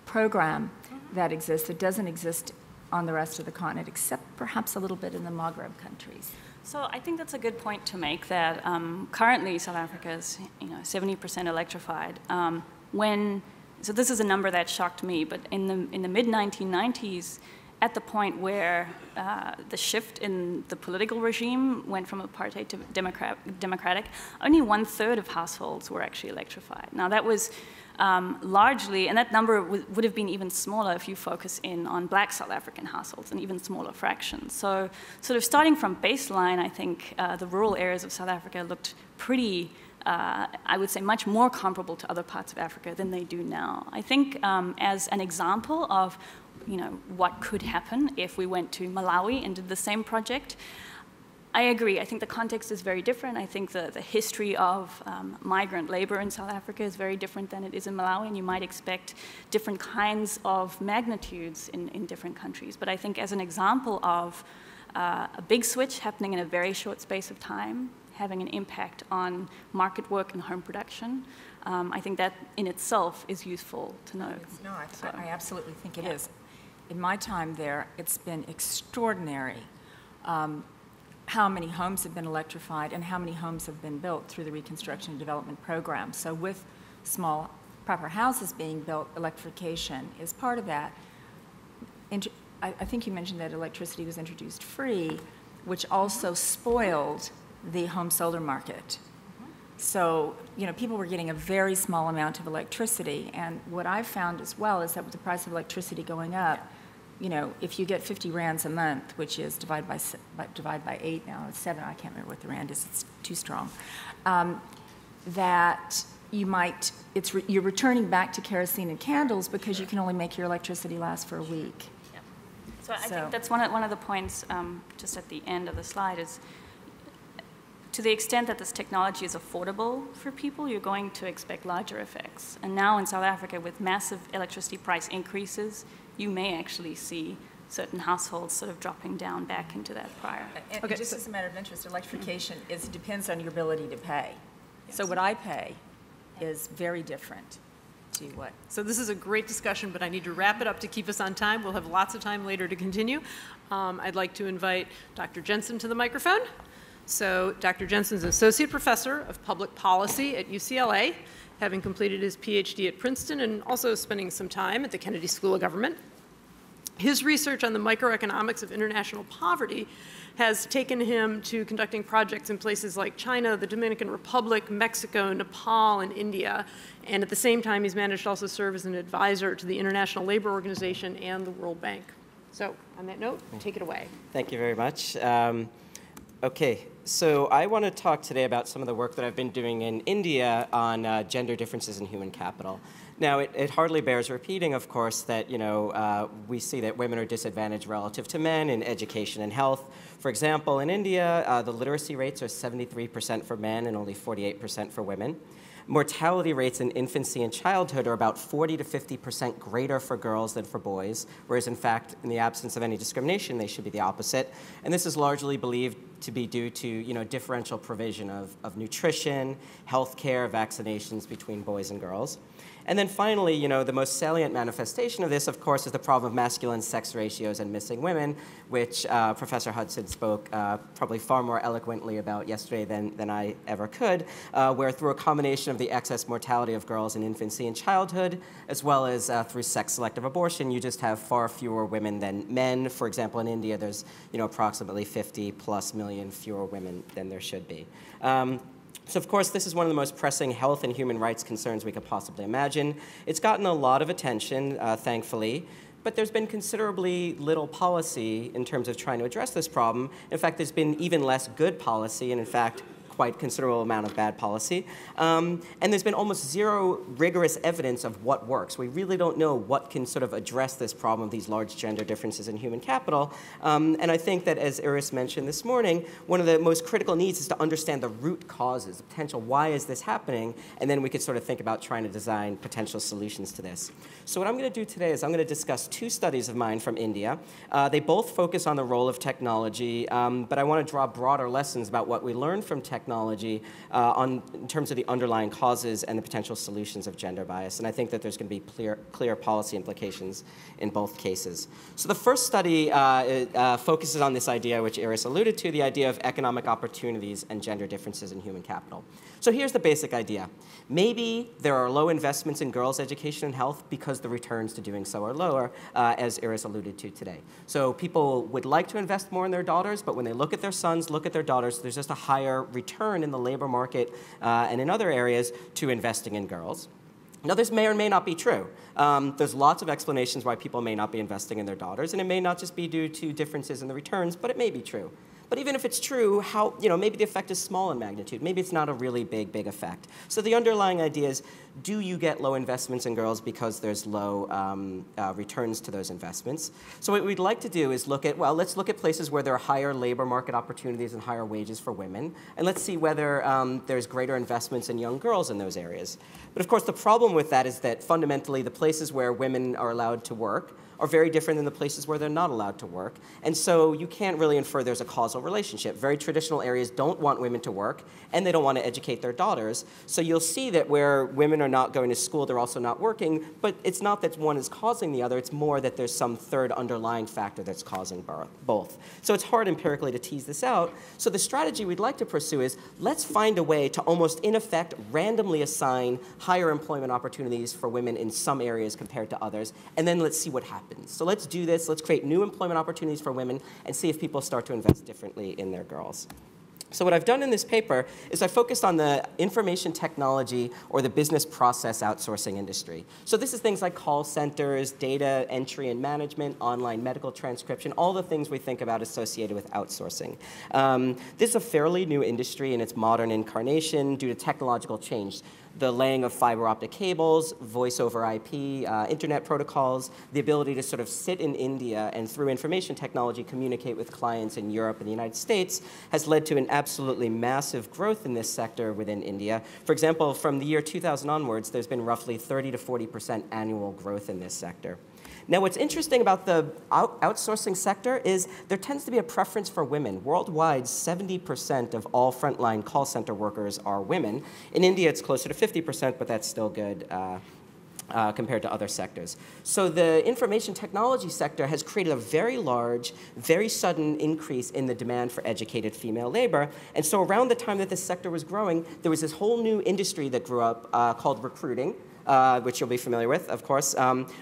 program that exists that doesn't exist on the rest of the continent, except perhaps a little bit in the Maghreb countries. So I think that's a good point to make, that currently South Africa is 70% electrified. So this is a number that shocked me, but in the mid-1990s, at the point where the shift in the political regime went from apartheid to democratic, only 1/3 of households were actually electrified. Now that was largely, and that number would have been even smaller if you focus in on black South African households, an even smaller fraction. So sort of starting from baseline, I think the rural areas of South Africa looked pretty, I would say, much more comparable to other parts of Africa than they do now. I think as an example of what could happen if we went to Malawi and did the same project, I agree. I think the context is very different. I think the history of migrant labor in South Africa is very different than it is in Malawi, and you might expect different kinds of magnitudes in different countries. But I think as an example of a big switch happening in a very short space of time, having an impact on market work and home production, I think that in itself is useful to know. No, I absolutely think it is. In my time there, it's been extraordinary how many homes have been electrified and how many homes have been built through the Reconstruction and Development Program. So with small, proper houses being built, electrification is part of that. I think you mentioned that electricity was introduced free, which also spoiled the home solar market. So, people were getting a very small amount of electricity. And what I've found as well is that with the price of electricity going up, if you get 50 rands a month, which is divide by 8 now, it's 7, I can't remember what the rand is, it's too strong, that you're returning back to kerosene and candles because you can only make your electricity last for a week. Yep. So I think that's one of the points just at the end of the slide is, to the extent that this technology is affordable for people, you're going to expect larger effects. And now in South Africa, with massive electricity price increases, you may actually see certain households sort of dropping down back into that prior. And just as a matter of interest, electrification depends on your ability to pay. Yes. So what I pay is very different to what. So this is a great discussion, but I need to wrap it up to keep us on time. We'll have lots of time later to continue. I'd like to invite Dr. Jensen to the microphone. So Dr. Jensen is Associate Professor of Public Policy at UCLA, having completed his PhD at Princeton and also spending some time at the Kennedy School of Government. His research on the microeconomics of international poverty has taken him to conducting projects in places like China, the Dominican Republic, Mexico, Nepal, and India. And at the same time, he's managed to also serve as an advisor to the International Labor Organization and the World Bank. So on that note, take it away. Thank you very much. Okay, so I want to talk today about some of the work that I've been doing in India on gender differences in human capital. Now, it hardly bears repeating, of course, that we see that women are disadvantaged relative to men in education and health. For example, in India, the literacy rates are 73% for men and only 48% for women. Mortality rates in infancy and childhood are about 40 to 50% greater for girls than for boys, whereas in fact, in the absence of any discrimination, they should be the opposite. And this is largely believed to be due to differential provision of nutrition, health care, vaccinations between boys and girls. And then finally, the most salient manifestation of this, of course, is the problem of masculine sex ratios and missing women, which Professor Hudson spoke probably far more eloquently about yesterday than I ever could, where through a combination of the excess mortality of girls in infancy and childhood, as well as through sex-selective abortion, you just have far fewer women than men. For example, in India, there's approximately 50+ million fewer women than there should be. So, of course, this is one of the most pressing health and human rights concerns we could possibly imagine. It's gotten a lot of attention, thankfully, but there's been considerably little policy in terms of trying to address this problem. In fact, there's been even less good policy, and in fact, quite considerable amount of bad policy. And there's been almost zero rigorous evidence of what works. We really don't know what can sort of address this problem of these large gender differences in human capital. And I think that, as Iris mentioned this morning, one of the most critical needs is to understand the root causes, the potential why is this happening, and then we could sort of think about trying to design potential solutions to this. So what I'm going to do today is I'm going to discuss two studies of mine from India. They both focus on the role of technology, but I want to draw broader lessons about what we learned from technology in terms of the underlying causes and the potential solutions of gender bias. And I think that there's going to be clear policy implications in both cases. So the first study focuses on this idea, which Iris alluded to, the idea of economic opportunities and gender differences in human capital. So here's the basic idea. Maybe there are low investments in girls' education and health because the returns to doing so are lower, as Iris alluded to today. So people would like to invest more in their daughters, but when they look at their sons, look at their daughters, there's just a higher return in the labor market and in other areas to investing in girls. Now, this may or may not be true. There's lots of explanations why people may not be investing in their daughters, and it may not just be due to differences in the returns, but it may be true. But even if it's true, maybe the effect is small in magnitude. Maybe it's not a really big effect. So the underlying idea is, do you get low investments in girls because there's low returns to those investments? So what we'd like to do is let's look at places where there are higher labor market opportunities and higher wages for women, and let's see whether there's greater investments in young girls in those areas. But of course, the problem with that is that fundamentally the places where women are allowed to work are very different than the places where they're not allowed to work. And so you can't really infer there's a causal relationship. Very traditional areas don't want women to work, and they don't want to educate their daughters. So you'll see that where women are not going to school, they're also not working, but it's not that one is causing the other, it's more that there's some third underlying factor that's causing both. So it's hard empirically to tease this out. So the strategy we'd like to pursue is, let's find a way to almost, in effect, randomly assign higher employment opportunities for women in some areas compared to others, and then let's see what happens. happens. So let's do this. Let's create new employment opportunities for women and see if people start to invest differently in their girls. So what I've done in this paper is I focused on the information technology or the business process outsourcing industry. So this is things like call centers, data entry and management, online medical transcription, all the things we think about associated with outsourcing. This is a fairly new industry in its modern incarnation due to technological change. The laying of fiber optic cables, voice over IP, internet protocols, the ability to sort of sit in India and through information technology communicate with clients in Europe and the United States has led to an absolutely massive growth in this sector within India. For example, from the year 2000 onwards, there's been roughly 30 to 40% annual growth in this sector. Now, what's interesting about the outsourcing sector is there tends to be a preference for women. Worldwide, 70% of all frontline call center workers are women. In India, it's closer to 50%, but that's still good compared to other sectors. So the information technology sector has created a very large, very sudden increase in the demand for educated female labor. And so around the time that this sector was growing, there was this whole new industry that grew up called recruiting. Which you'll be familiar with, of course,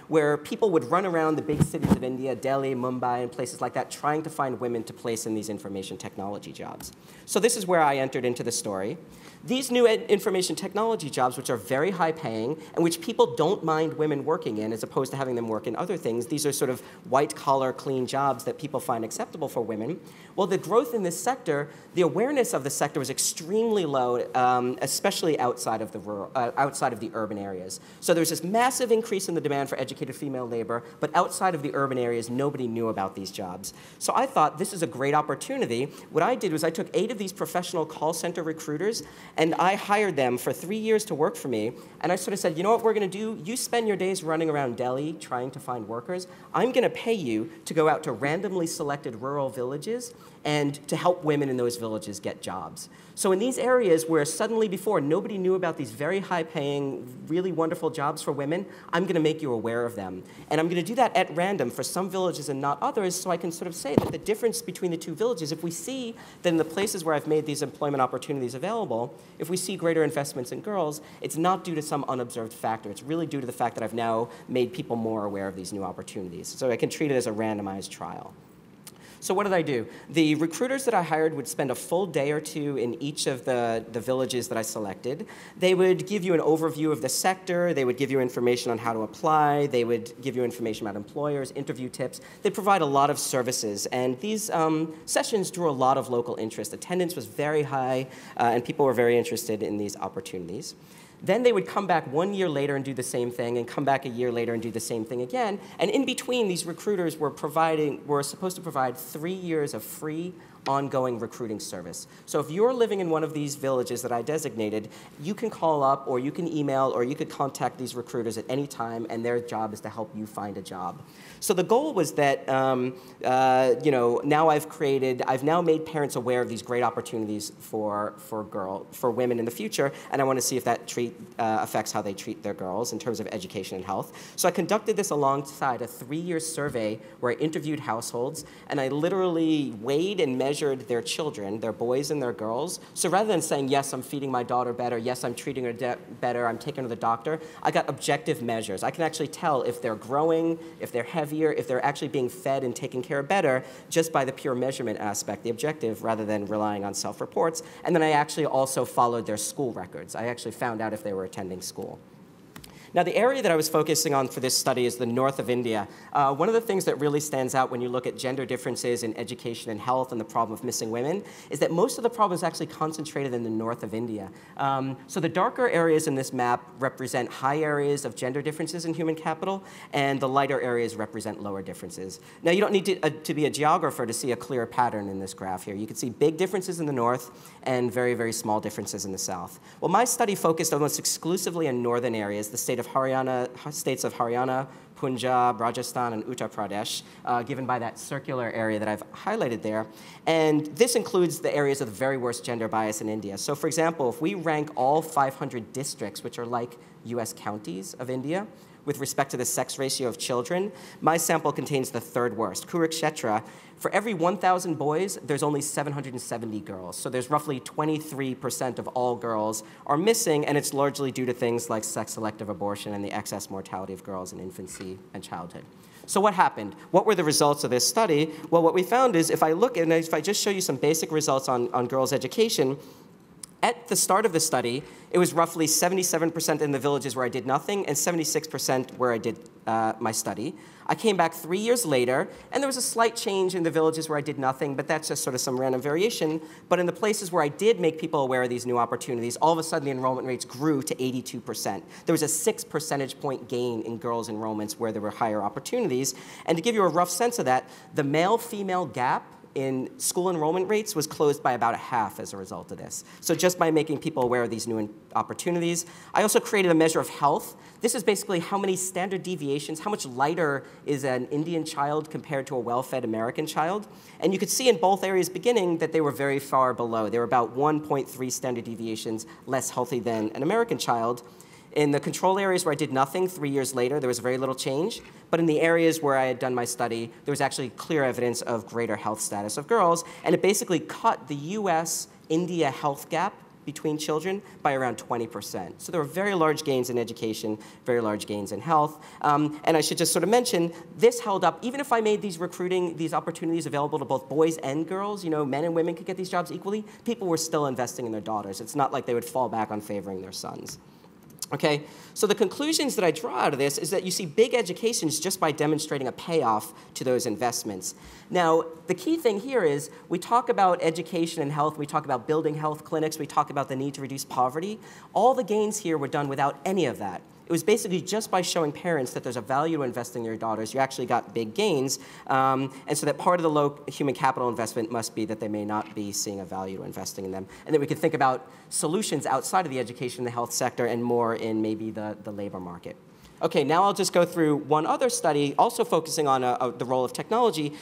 where people would run around the big cities of India, Delhi, Mumbai, and places like that, trying to find women to place in these information technology jobs. So this is where I entered into the story. These new information technology jobs, which are very high paying, and which people don't mind women working in, as opposed to having them work in other things, these are sort of white-collar, clean jobs that people find acceptable for women. Well, the growth in this sector, the awareness of the sector was extremely low, especially outside of the urban areas. So there's this massive increase in the demand for educated female labor, but outside of the urban areas, nobody knew about these jobs. So I thought this is a great opportunity. What I did was I took 8 of these professional call center recruiters, and I hired them for 3 years to work for me. And I sort of said, you know what we're going to do? You spend your days running around Delhi trying to find workers. I'm going to pay you to go out to randomly selected rural villages and to help women in those villages get jobs. So in these areas where suddenly before nobody knew about these very high-paying, really wonderful jobs for women, I'm going to make you aware of them. And I'm going to do that at random for some villages and not others, so I can sort of say that the difference between the two villages, if we see that in the places where I've made these employment opportunities available, if we see greater investments in girls, it's not due to some unobserved factor. It's really due to the fact that I've now made people more aware of these new opportunities. So I can treat it as a randomized trial. So what did I do? The recruiters that I hired would spend a full day or two in each of the villages that I selected. They would give you an overview of the sector. They would give you information on how to apply. They would give you information about employers, interview tips. They provide a lot of services. And these sessions drew a lot of local interest. Attendance was very high, and people were very interested in these opportunities. Then they would come back 1 year later and do the same thing, and come back a year later and do the same thing again. And in between, these recruiters were supposed to provide 3 years of free ongoing recruiting service. So if you're living in one of these villages that I designated, you can call up or you can email or you could contact these recruiters at any time, and their job is to help you find a job. So the goal was that, now I've now made parents aware of these great opportunities for women in the future, and I want to see if that affects how they treat their girls in terms of education and health. So I conducted this alongside a 3-year survey where I interviewed households, and I literally weighed and measured their children, their boys and their girls. So rather than saying, yes, I'm feeding my daughter better, yes, I'm treating her better, I'm taking her to the doctor, I got objective measures. I can actually tell if they're growing, if they're heavier, if they're actually being fed and taken care of better just by the pure measurement aspect, the objective, rather than relying on self-reports. And then I actually also followed their school records. I actually found out if they were attending school. Now, the area that I was focusing on for this study is the north of India. One of the things that really stands out when you look at gender differences in education and health and the problem of missing women is that most of the problem is actually concentrated in the north of India. So the darker areas in this map represent high areas of gender differences in human capital, and the lighter areas represent lower differences. Now, you don't need to be a geographer to see a clear pattern in this graph here. You can see big differences in the north and very, very small differences in the south. Well, my study focused almost exclusively on northern areas, the states of Haryana, Punjab, Rajasthan, and Uttar Pradesh, given by that circular area that I've highlighted there. And this includes the areas of the very worst gender bias in India. So for example, if we rank all 500 districts, which are like US counties of India, with respect to the sex ratio of children, my sample contains the third worst. Kurukshetra, for every 1,000 boys, there's only 770 girls. So there's roughly 23% of all girls are missing, and it's largely due to things like sex-selective abortion and the excess mortality of girls in infancy and childhood. So what happened? What were the results of this study? Well, what we found is if I just show you some basic results on girls' education, at the start of the study, it was roughly 77% in the villages where I did nothing and 76% where I did my study. I came back 3 years later, and there was a slight change in the villages where I did nothing, but that's just sort of some random variation. But in the places where I did make people aware of these new opportunities, all of a sudden the enrollment rates grew to 82%. There was a 6 percentage point gain in girls' enrollments where there were higher opportunities. And to give you a rough sense of that, the male-female gap in school enrollment rates was closed by about a half as a result of this. So just by making people aware of these new opportunities. I also created a measure of health. This is basically how many standard deviations, how much lighter is an Indian child compared to a well-fed American child. And you could see in both areas beginning that they were very far below. They were about 1.3 standard deviations less healthy than an American child. In the control areas where I did nothing 3 years later, there was very little change. But in the areas where I had done my study, there was actually clear evidence of greater health status of girls. And it basically cut the US-India health gap between children by around 20%. So there were very large gains in education, very large gains in health. And I should just sort of mention, this held up, even if I made these opportunities available to both boys and girls, men and women could get these jobs equally, people were still investing in their daughters. It's not like they would fall back on favoring their sons. Okay, so the conclusions that I draw out of this is that you see big educations just by demonstrating a payoff to those investments. Now, the key thing here is we talk about education and health, we talk about building health clinics, we talk about the need to reduce poverty. All the gains here were done without any of that. It was basically just by showing parents that there's a value to investing in your daughters, you actually got big gains. And so that part of the low human capital investment must be that they may not be seeing a value to investing in them. And then we could think about solutions outside of the education and the health sector and more in maybe the labor market. Okay, now I'll just go through one other study, also focusing on the role of technology,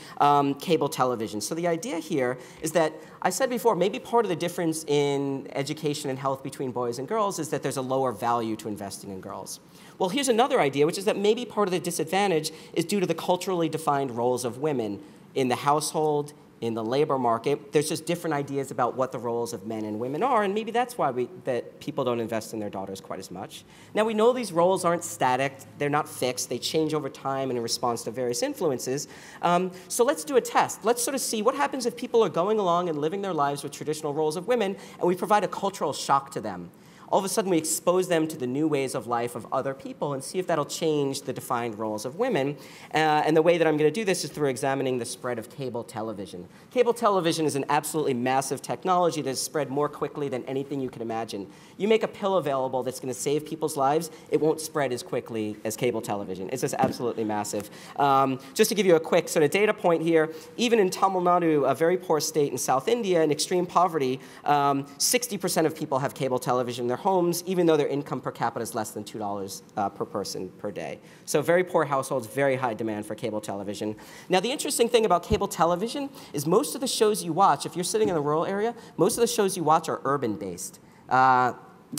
cable television. So the idea here is that, I said before, maybe part of the difference in education and health between boys and girls is that there's a lower value to investing in girls. Well, here's another idea, which is that maybe part of the disadvantage is due to the culturally defined roles of women in the household, in the labor market. There's just different ideas about what the roles of men and women are, and maybe that's why that people don't invest in their daughters quite as much. Now, we know these roles aren't static. They're not fixed. They change over time and in response to various influences. So let's do a test. Let's sort of see what happens if people are going along and living their lives with traditional roles of women, and we provide a cultural shock to them. All of a sudden, we expose them to the new ways of life of other people and see if that'll change the defined roles of women. And the way that I'm going to do this is through examining the spread of cable television. Cable television is an absolutely massive technology that has spread more quickly than anything you can imagine. You make a pill available that's going to save people's lives, it won't spread as quickly as cable television. It's just absolutely massive. Just to give you a quick sort of data point here, even in Tamil Nadu, a very poor state in South India, in extreme poverty, 60% of people have cable television in their homes, even though their income per capita is less than $2 per person per day. So very poor households, very high demand for cable television. Now, the interesting thing about cable television is most of the shows you watch, if you're sitting in a rural area, most of the shows you watch are urban-based.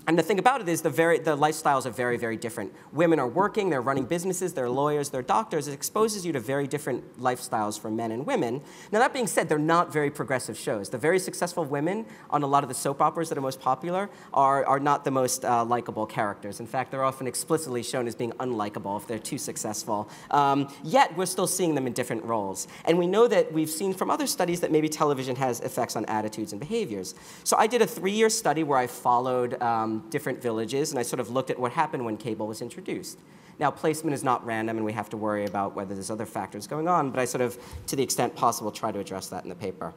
And the thing about it is the lifestyles are very, very different. Women are working, they're running businesses, they're lawyers, they're doctors. It exposes you to very different lifestyles for men and women. Now, that being said, they're not very progressive shows. The very successful women on a lot of the soap operas that are most popular are not the most likable characters. In fact, they're often explicitly shown as being unlikable if they're too successful. Yet, we're still seeing them in different roles. And we know that we've seen from other studies that maybe television has effects on attitudes and behaviors. So I did a 3-year study where I followed different villages, and I sort of looked at what happened when cable was introduced. Now, placement is not random, and we have to worry about whether there's other factors going on, but I sort of, to the extent possible, try to address that in the paper.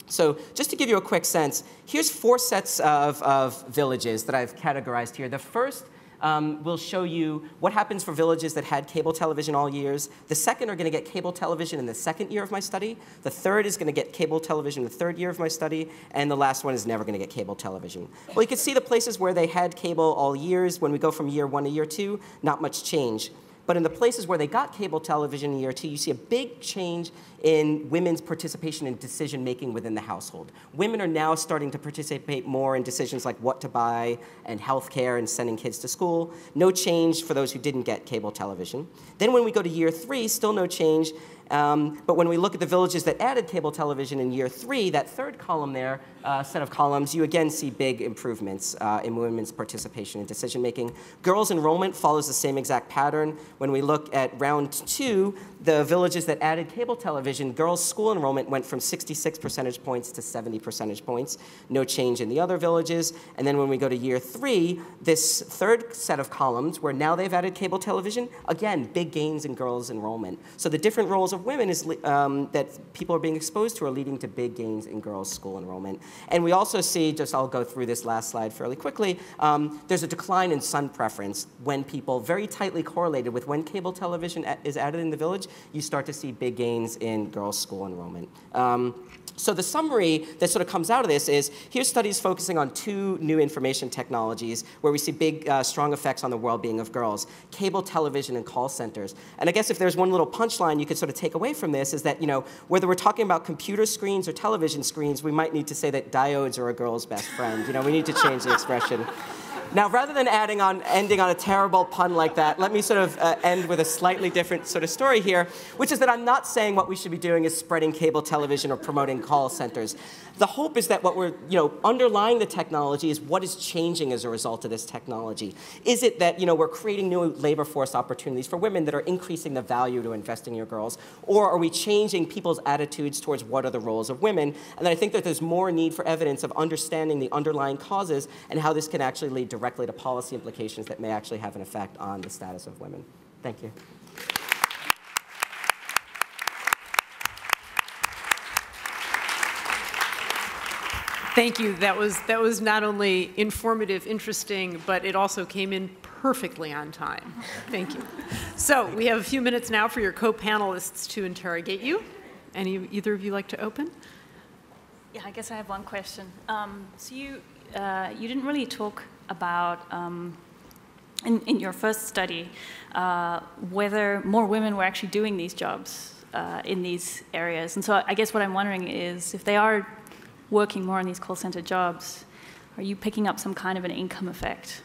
So just to give you a quick sense, here's 4 sets of villages that I've categorized here. The first will show you what happens for villages that had cable television all years. The second are going to get cable television in the second year of my study. The third is going to get cable television in the third year of my study. And the last one is never going to get cable television. Well, you can see the places where they had cable all years. When we go from year 1 to year 2, not much change. But in the places where they got cable television in year 2, you see a big change in women's participation in decision-making within the household. Women are now starting to participate more in decisions like what to buy and healthcare and sending kids to school. No change for those who didn't get cable television. Then when we go to year 3, still no change. But when we look at the villages that added cable television in year 3, that third column there, set of columns, you again see big improvements in women's participation in decision-making. Girls' enrollment follows the same exact pattern. When we look at round 2, the villages that added cable television, girls' school enrollment went from 66 percentage points to 70 percentage points. No change in the other villages. And then when we go to year 3, this third set of columns, where now they've added cable television, again, big gains in girls' enrollment. So the different roles of women is, that people are being exposed to are leading to big gains in girls' school enrollment. And we also see, just I'll go through this last slide fairly quickly, there's a decline in son preference when people, very tightly correlated with when cable television is added in the village, you start to see big gains in girls' school enrollment. So the summary that sort of comes out of this is, here's studies focusing on 2 new information technologies where we see big, strong effects on the well-being of girls, cable television and call centers. And I guess if there's one little punchline you could sort of take away from this is that, whether we're talking about computer screens or television screens, we might need to say that diodes are a girl's best friend. We need to change the expression. Now, rather than ending on a terrible pun like that, let me sort of end with a slightly different sort of story here, which is that I'm not saying what we should be doing is spreading cable television or promoting call centers. The hope is that what we're, underlying the technology is what is changing as a result of this technology. Is it that, we're creating new labor force opportunities for women that are increasing the value to investing in your girls? Or are we changing people's attitudes towards what are the roles of women? And then I think that there's more need for evidence of understanding the underlying causes and how this can actually lead directly to policy implications that may actually have an effect on the status of women. Thank you. Thank you. That was not only informative, interesting, but it also came in perfectly on time. Thank you. So we have a few minutes now for your co-panelists to interrogate you. Either of you like to open? Yeah, I guess I have one question. So you didn't really talk about, in your first study, whether more women were actually doing these jobs in these areas. And so I guess what I'm wondering is, if they are working more on these call center jobs, are you picking up some kind of an income effect?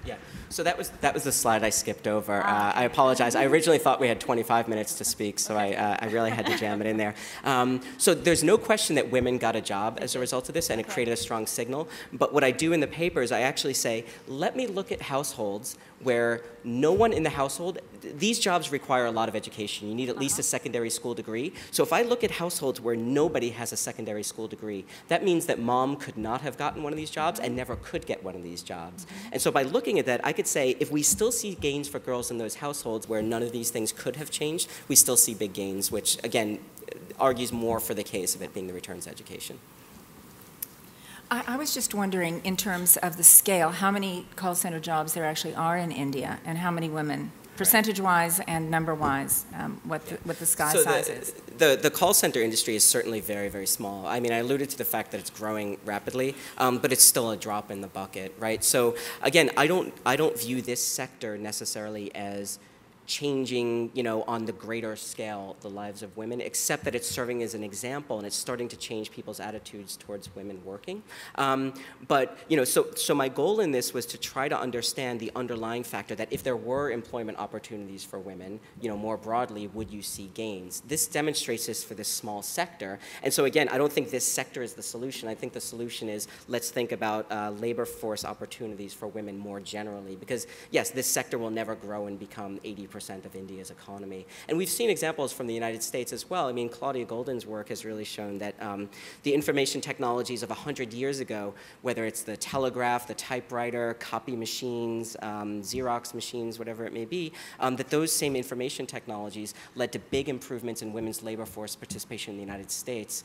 Yeah, so that was the slide I skipped over. I apologize. I originally thought we had 25 minutes to speak, so I really had to jam it in there. So there's no question that women got a job as a result of this, and it created a strong signal. But what I do in the papers, I actually say, let me look at households where no one in the household, these jobs require a lot of education. You need at least a secondary school degree. So if I look at households where nobody has a secondary school degree, that means that mom could not have gotten one of these jobs and never could get one of these jobs. And so by looking at that, I could say if we still see gains for girls in those households where none of these things could have changed, we still see big gains, which again argues more for the case of it being the return to education. I was just wondering, in terms of the scale, how many call center jobs there actually are in India, and how many women, percentage-wise and number-wise, what the size is? The call center industry is certainly very, very small. I mean, I alluded to the fact that it's growing rapidly, but it's still a drop in the bucket, right? So again, I don't view this sector necessarily as changing, on the greater scale, the lives of women, except that it's serving as an example and it's starting to change people's attitudes towards women working. But, so my goal in this was to try to understand the underlying factor that if there were employment opportunities for women, more broadly, would you see gains? This demonstrates this for this small sector. And so again, I don't think this sector is the solution. I think the solution is let's think about labor force opportunities for women more generally, because yes, this sector will never grow and become 80% of India's economy. And we've seen examples from the United States as well. I mean, Claudia Golden's work has really shown that the information technologies of 100 years ago, whether it's the telegraph, the typewriter, copy machines, Xerox machines, whatever it may be, that those same information technologies led to big improvements in women's labor force participation in the United States,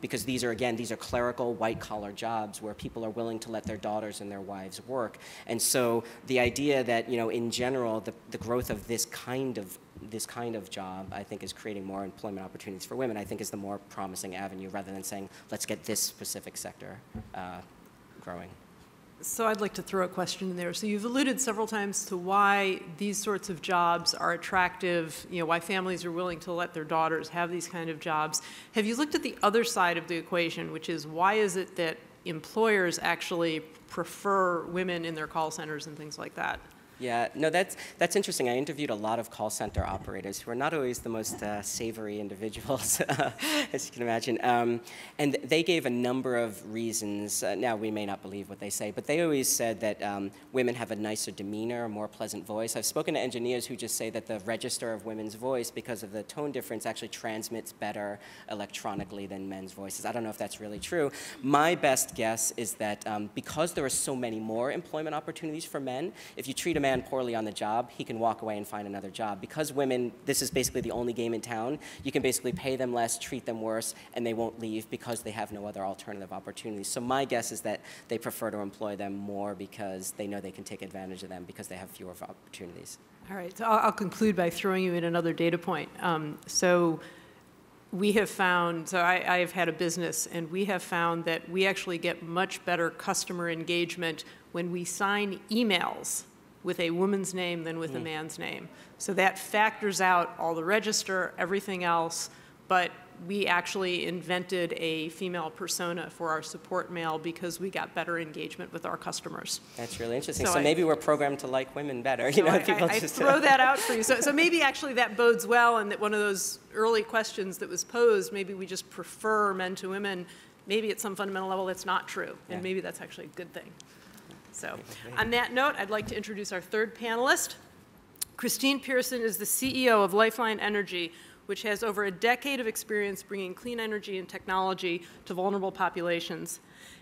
because these are clerical, white-collar jobs where people are willing to let their daughters and their wives work. And so the idea that, in general, the growth of this kind of job, I think, is creating more employment opportunities for women, I think is the more promising avenue, rather than saying, let's get this specific sector growing. So I'd like to throw a question in there. So you've alluded several times to why these sorts of jobs are attractive, why families are willing to let their daughters have these kind of jobs. Have you looked at the other side of the equation, which is why is it that employers actually prefer women in their call centers and things like that? Yeah, no, that's interesting. I interviewed a lot of call center operators who are not always the most savory individuals, as you can imagine. And they gave a number of reasons. Now, we may not believe what they say, but they always said that women have a nicer demeanor, a more pleasant voice. I've spoken to engineers who just say that the register of women's voice, because of the tone difference, actually transmits better electronically than men's voices. I don't know if that's really true. My best guess is that because there are so many more employment opportunities for men, if you treat a man poorly on the job, he can walk away and find another job. Because women, this is basically the only game in town, you can basically pay them less, treat them worse, and they won't leave because they have no other alternative opportunities. So my guess is that they prefer to employ them more because they know they can take advantage of them because they have fewer opportunities. All right, so I'll conclude by throwing you in another data point. So we have found, so I have had a business, and we have found that we actually get much better customer engagement when we sign emails with a woman's name than with a man's name. So that factors out all the register, everything else, but we actually invented a female persona for our support mail because we got better engagement with our customers. That's really interesting. So maybe we're programmed to like women better. I throw that out for you. So maybe actually that bodes well, and that one of those early questions that was posed, maybe we just prefer men to women, maybe at some fundamental level that's not true, and maybe that's actually a good thing. So on that note, I'd like to introduce our third panelist. Kristine Pierson is the CEO of Lifeline Energy, which has over a decade of experience bringing clean energy and technology to vulnerable populations.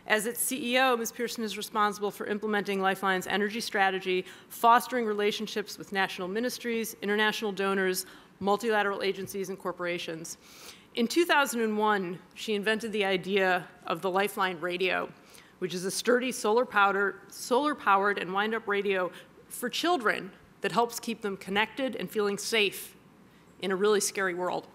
As its CEO, Ms. Pierson is responsible for implementing Lifeline's energy strategy, fostering relationships with national ministries, international donors, multilateral agencies, and corporations. In 2001, she invented the idea of the Lifeline radio, which is a sturdy solar-powered and wind-up radio for children that helps keep them connected and feeling safe in a really scary world.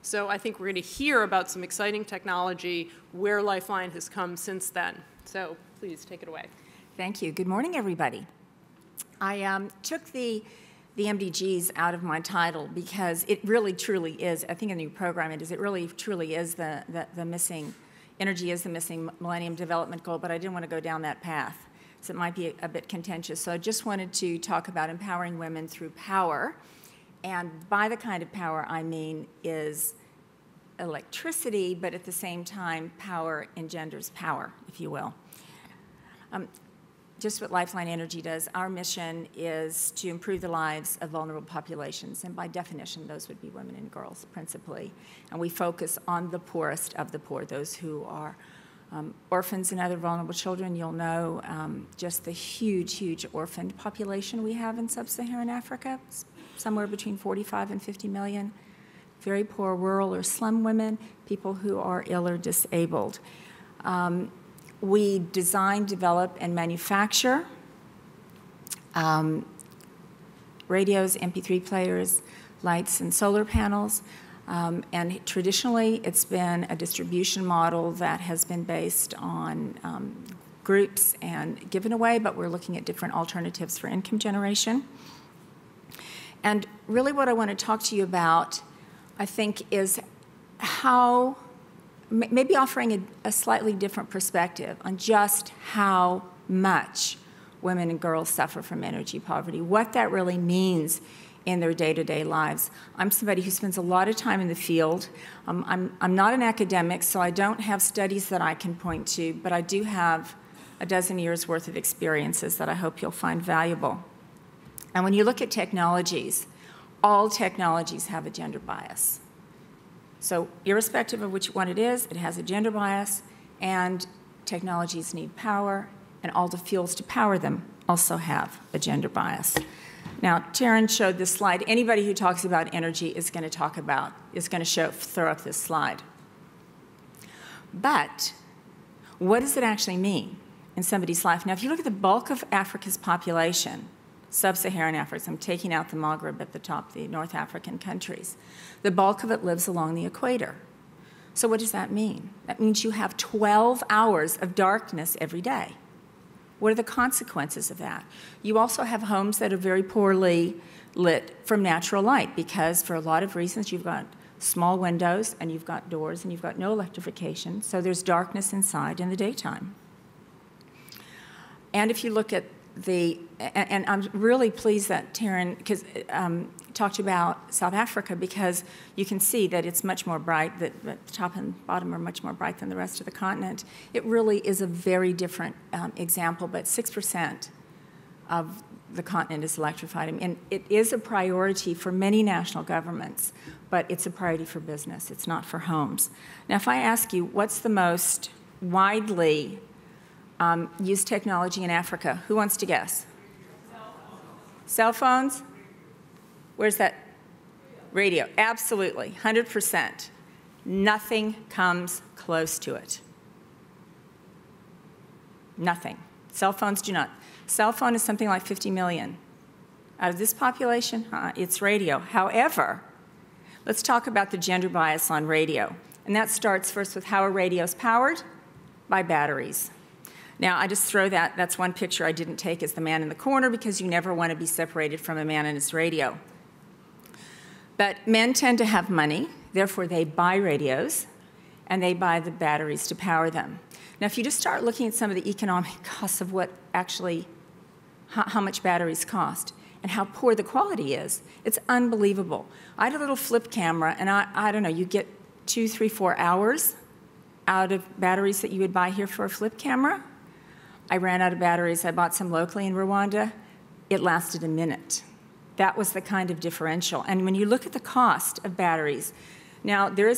So I think we're going to hear about some exciting technology where Lifeline has come since then. So please take it away. Thank you. Good morning, everybody. I took the MDGs out of my title because it really truly is, I think in the new program it really truly is the missing energy is the missing Millennium Development Goal, but I didn't want to go down that path, so it might be a bit contentious. So I just wanted to talk about empowering women through power, and by the kind of power I mean is electricity, but at the same time, power engenders power, if you will. Just what Lifeline Energy does, our mission is to improve the lives of vulnerable populations, and by definition, those would be women and girls principally. And we focus on the poorest of the poor, those who are orphans and other vulnerable children. You'll know just the huge, huge orphaned population we have in sub-Saharan Africa, somewhere between 45 and 50 million. Very poor rural or slum women, people who are ill or disabled. We design, develop, and manufacture radios, MP3 players, lights, and solar panels. And traditionally, it's been a distribution model that has been based on groups and given away, but we're looking at different alternatives for income generation. And really what I want to talk to you about, I think, is how maybe offering a slightly different perspective on just how much women and girls suffer from energy poverty, what that really means in their day-to-day lives. I'm somebody who spends a lot of time in the field. I'm not an academic, so I don't have studies that I can point to, but I do have a dozen years' worth of experiences that I hope you'll find valuable. And when you look at technologies, all technologies have a gender bias. So irrespective of which one it is, it has a gender bias, and technologies need power, and all the fuels to power them also have a gender bias. Now, Taryn showed this slide. Anybody who talks about energy is going to throw up this slide. But what does it actually mean in somebody's life? Now, if you look at the bulk of Africa's population, sub-Saharan Africa, I'm taking out the Maghreb at the top, the North African countries. The bulk of it lives along the equator. So what does that mean? That means you have 12 hours of darkness every day. What are the consequences of that? You also have homes that are very poorly lit from natural light because for a lot of reasons you've got small windows and you've got doors and you've got no electrification, so there's darkness inside in the daytime. And if you look at and I'm really pleased that Taryn talked about South Africa because you can see that it's much more bright, that the top and bottom are much more bright than the rest of the continent. It really is a very different example, but 6% of the continent is electrified. And it is a priority for many national governments, but it's a priority for business. It's not for homes. Now, if I ask you, what's the most widely used technology in Africa? Who wants to guess? Cell phones? Where's that? Radio. Absolutely, 100%. Nothing comes close to it. Nothing. Cell phones do not. Cell phone is something like 50 million. Out of this population, it's radio. However, let's talk about the gender bias on radio. And that starts first with how are radios powered? By batteries. Now, I just throw that's one picture I didn't take as the man in the corner because you never want to be separated from a man and his radio. But men tend to have money, therefore they buy radios, and they buy the batteries to power them. Now, if you just start looking at some of the economic costs of what actually, how much batteries cost and how poor the quality is, it's unbelievable. I had a little flip camera, and I don't know, you get 2, 3, 4 hours out of batteries that you would buy here for a flip camera. I ran out of batteries. I bought some locally in Rwanda. It lasted a minute. That was the kind of differential. And when you look at the cost of batteries, now they're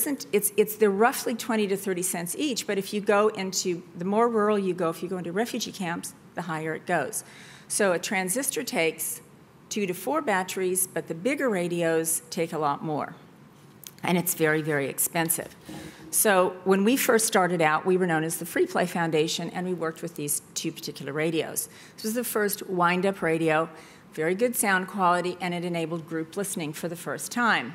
roughly 20 to 30 cents each, but if you go into, the more rural you go, if you go into refugee camps, the higher it goes. So a transistor takes 2 to 4 batteries, but the bigger radios take a lot more. And it's very, very expensive. So when we first started out, we were known as the Free Play Foundation, and we worked with these 2 particular radios. This was the first wind-up radio, very good sound quality, and it enabled group listening for the first time.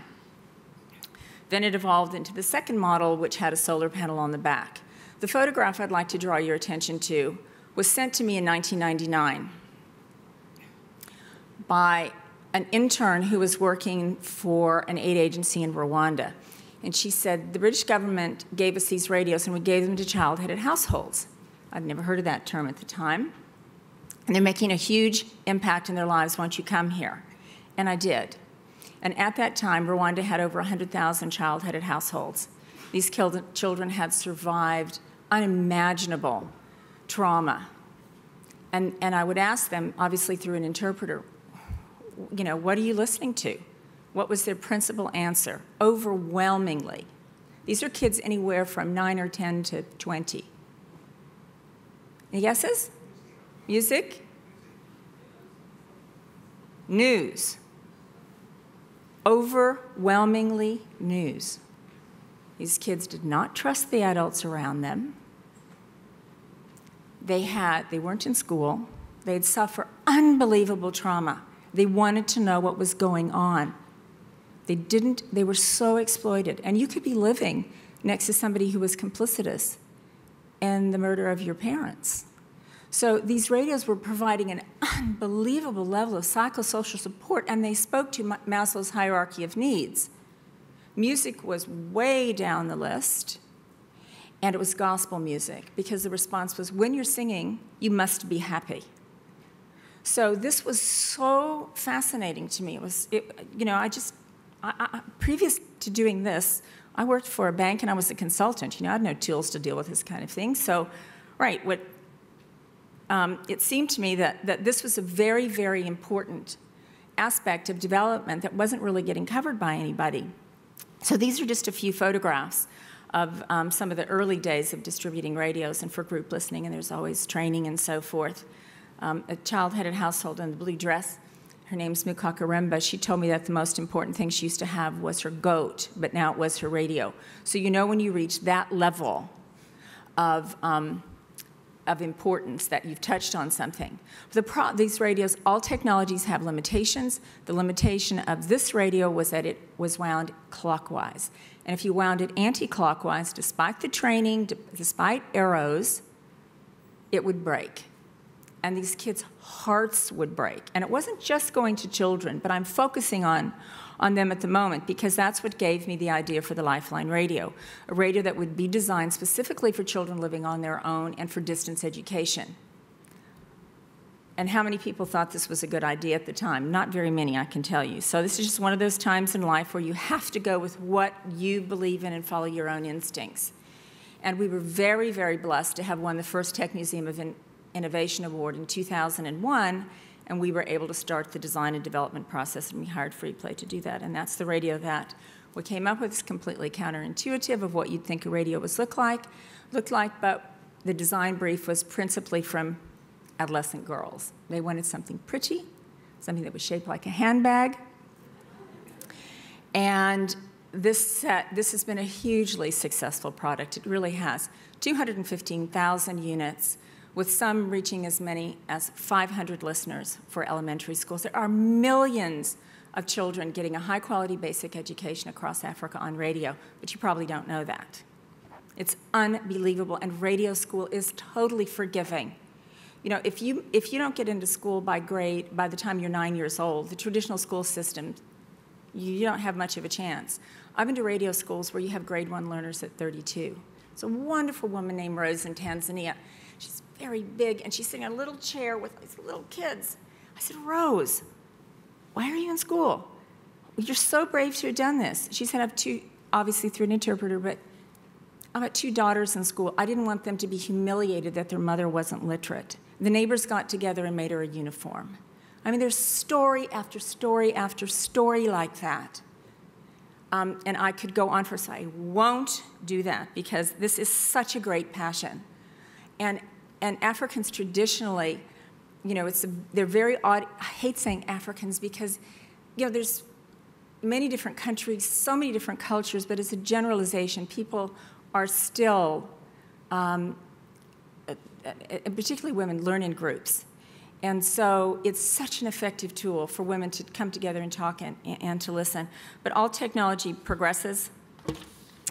Then it evolved into the second model, which had a solar panel on the back. The photograph I'd like to draw your attention to was sent to me in 1999 by an intern who was working for an aid agency in Rwanda. And she said, the British government gave us these radios and we gave them to child-headed households. I'd never heard of that term at the time. And they're making a huge impact in their lives once you come here. And I did. And at that time, Rwanda had over 100,000 child-headed households. These children had survived unimaginable trauma. And I would ask them, obviously through an interpreter, you know, what are you listening to? What was their principal answer? Overwhelmingly. These are kids anywhere from 9 or 10 to 20. Any guesses? Music? News. Overwhelmingly news. These kids did not trust the adults around them. They weren't in school. They'd suffer unbelievable trauma. They wanted to know what was going on. They were so exploited. And you could be living next to somebody who was complicitous in the murder of your parents. So these radios were providing an unbelievable level of psychosocial support, and they spoke to Maslow's hierarchy of needs. Music was way down the list, and it was gospel music, because the response was, when you're singing, you must be happy. So this was so fascinating to me. Previous to doing this, I worked for a bank and I was a consultant. You know, I had no tools to deal with this kind of thing. So, right, it seemed to me that this was a very, very important aspect of development that wasn't really getting covered by anybody. So these are just a few photographs of some of the early days of distributing radios and for group listening, and there's always training and so forth. A child-headed household in the blue dress. Her name's Mukakaremba. She told me that the most important thing she used to have was her goat, but now it was her radio. So you know when you reach that level of importance that you've touched on something. These radios, all technologies have limitations. The limitation of this radio was that it was wound clockwise. And if you wound it anti-clockwise, despite the training, despite arrows, it would break. and these kids' hearts would break. And it wasn't just going to children, but I'm focusing on them at the moment because that's what gave me the idea for the Lifeline radio, a radio that would be designed specifically for children living on their own and for distance education. And how many people thought this was a good idea at the time? Not very many, I can tell you. So this is just one of those times in life where you have to go with what you believe in and follow your own instincts. And we were very, very blessed to have won the first Tech Museum of Innovation Award in 2001, and we were able to start the design and development process, and we hired Freeplay to do that. And that's the radio that we came up with. It's completely counterintuitive of what you'd think a radio would look like, but the design brief was principally from adolescent girls. They wanted something pretty, something that was shaped like a handbag. And this has been a hugely successful product. It really has. 215,000 units, with some reaching as many as 500 listeners for elementary schools. There are millions of children getting a high-quality basic education across Africa on radio, but you probably don't know that. It's unbelievable, and radio school is totally forgiving. You know, if you don't get into school by the time you're 9 years old, the traditional school system, you don't have much of a chance. I've been to radio schools where you have grade 1 learners at 32. There's a wonderful woman named Rose in Tanzania. She's very big, and she's sitting in a little chair with these little kids. I said, Rose, why are you in school? Well, you're so brave to have done this. She said, I have two, obviously through an interpreter, but I've got 2 daughters in school. I didn't want them to be humiliated that their mother wasn't literate. The neighbors got together and made her a uniform. I mean, there's story after story after story like that. And I could go on for so I won't do that because this is such a great passion. And Africans traditionally, you know, they're very odd. I hate saying Africans because, you know, there's many different countries, so many different cultures, but as a generalization, people are still, particularly women, learn in groups. And so it's such an effective tool for women to come together and talk and to listen. But all technology progresses.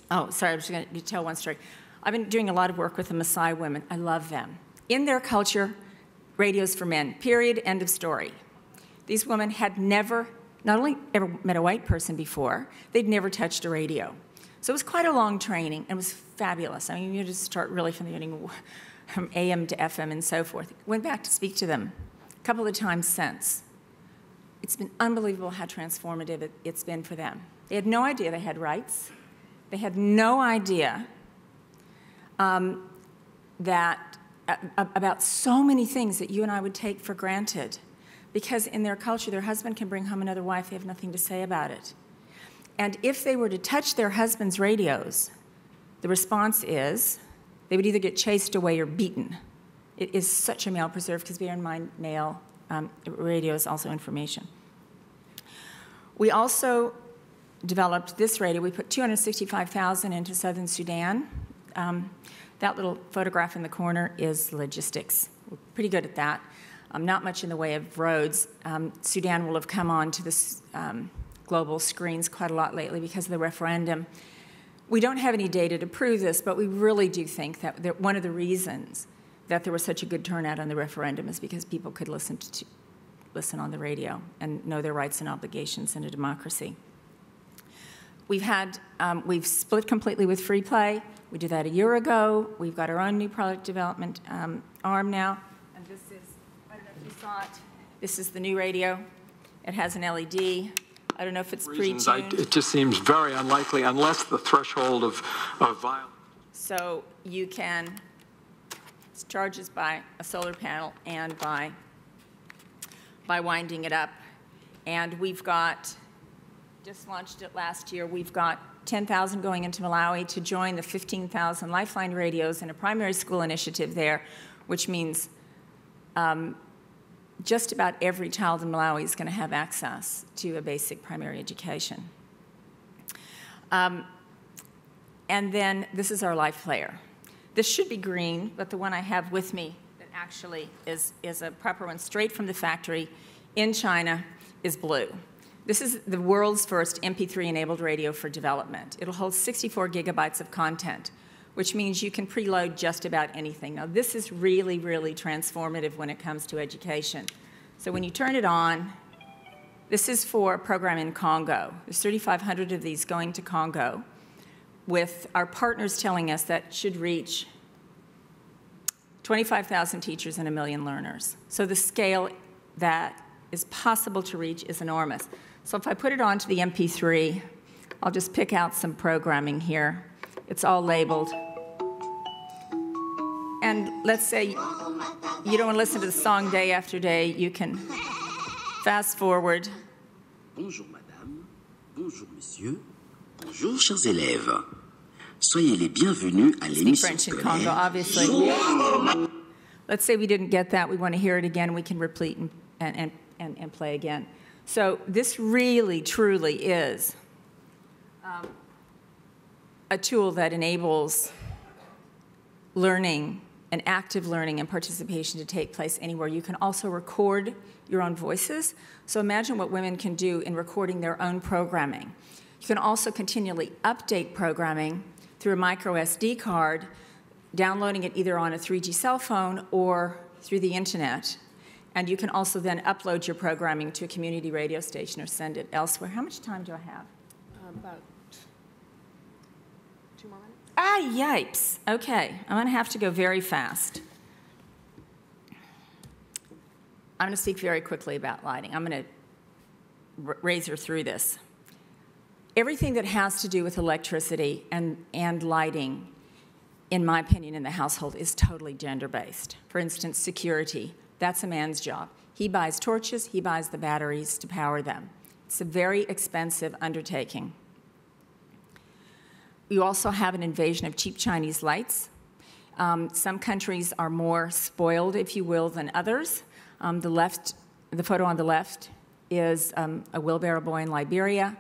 Oh, sorry, I was going to tell one story. I've been doing a lot of work with the Maasai women. I love them. In their culture, radio's for men, period, end of story. These women had never, not only ever met a white person before, they'd never touched a radio. So it was quite a long training, and it was fabulous. I mean, you just start really from the beginning, from AM to FM and so forth. Went back to speak to them a couple of times since. It's been unbelievable how transformative it's been for them. They had no idea they had rights. They had no idea about so many things that you and I would take for granted. Because in their culture, their husband can bring home another wife, they have nothing to say about it. And if they were to touch their husband's radios, the response is they would either get chased away or beaten. It is such a male preserve because bear in mind, male radio is also information. We also developed this radio. We put 265,000 into southern Sudan. That little photograph in the corner is logistics. We're pretty good at that. Not much in the way of roads. Sudan will have come on to this global screens quite a lot lately because of the referendum. We don't have any data to prove this, but we really do think that one of the reasons that there was such a good turnout on the referendum is because people could listen on the radio and know their rights and obligations in a democracy. We've split completely with Freeplay. We did that a year ago. We've got our own new product development arm now. And this is, I don't know if you saw it, this is the new radio. It has an LED. I don't know if it's pre-tuned. It just seems very unlikely unless the threshold of violence. So you can, it charges by a solar panel and by winding it up. And we've got, just launched it last year, we've got 10,000 going into Malawi to join the 15,000 Lifeline radios in a primary school initiative there, which means just about every child in Malawi is going to have access to a basic primary education. And then this is our live player. This should be green, but the one I have with me that actually is a proper one straight from the factory in China is blue. This is the world's first MP3-enabled radio for development. It'll hold 64 gigabytes of content. which means you can preload just about anything. Now, this is really, really transformative when it comes to education. So when you turn it on, this is for a program in Congo. There's 3,500 of these going to Congo, with our partners telling us that should reach 25,000 teachers and 1 million learners. So the scale that is possible to reach is enormous. So if I put it onto the MP3, I'll just pick out some programming here. It's all labeled. And let's say you don't want to listen to the song day after day, you can fast forward. Bonjour madame, bonjour monsieur, bonjour chers élèves. Soyez les bienvenus à l'émission French in Congo, obviously. Let's say we didn't get that, we want to hear it again, we can repeat and play again. So this really, truly is a tool that enables learning and active learning and participation to take place anywhere. You can also record your own voices. So imagine what women can do in recording their own programming. You can also continually update programming through a micro SD card, downloading it either on a 3G cell phone or through the internet. And you can also then upload your programming to a community radio station or send it elsewhere. How much time do I have? About 2 more minutes. Ah, yipes. Okay, I'm going to have to go very fast. I'm going to speak very quickly about lighting. I'm going to razor through this. Everything that has to do with electricity and lighting, in my opinion, in the household is totally gender-based. For instance, security. That's a man's job. He buys torches, he buys the batteries to power them. It's a very expensive undertaking. You also have an invasion of cheap Chinese lights. Some countries are more spoiled, if you will, than others. The photo on the left is a wheelbarrow boy in Liberia.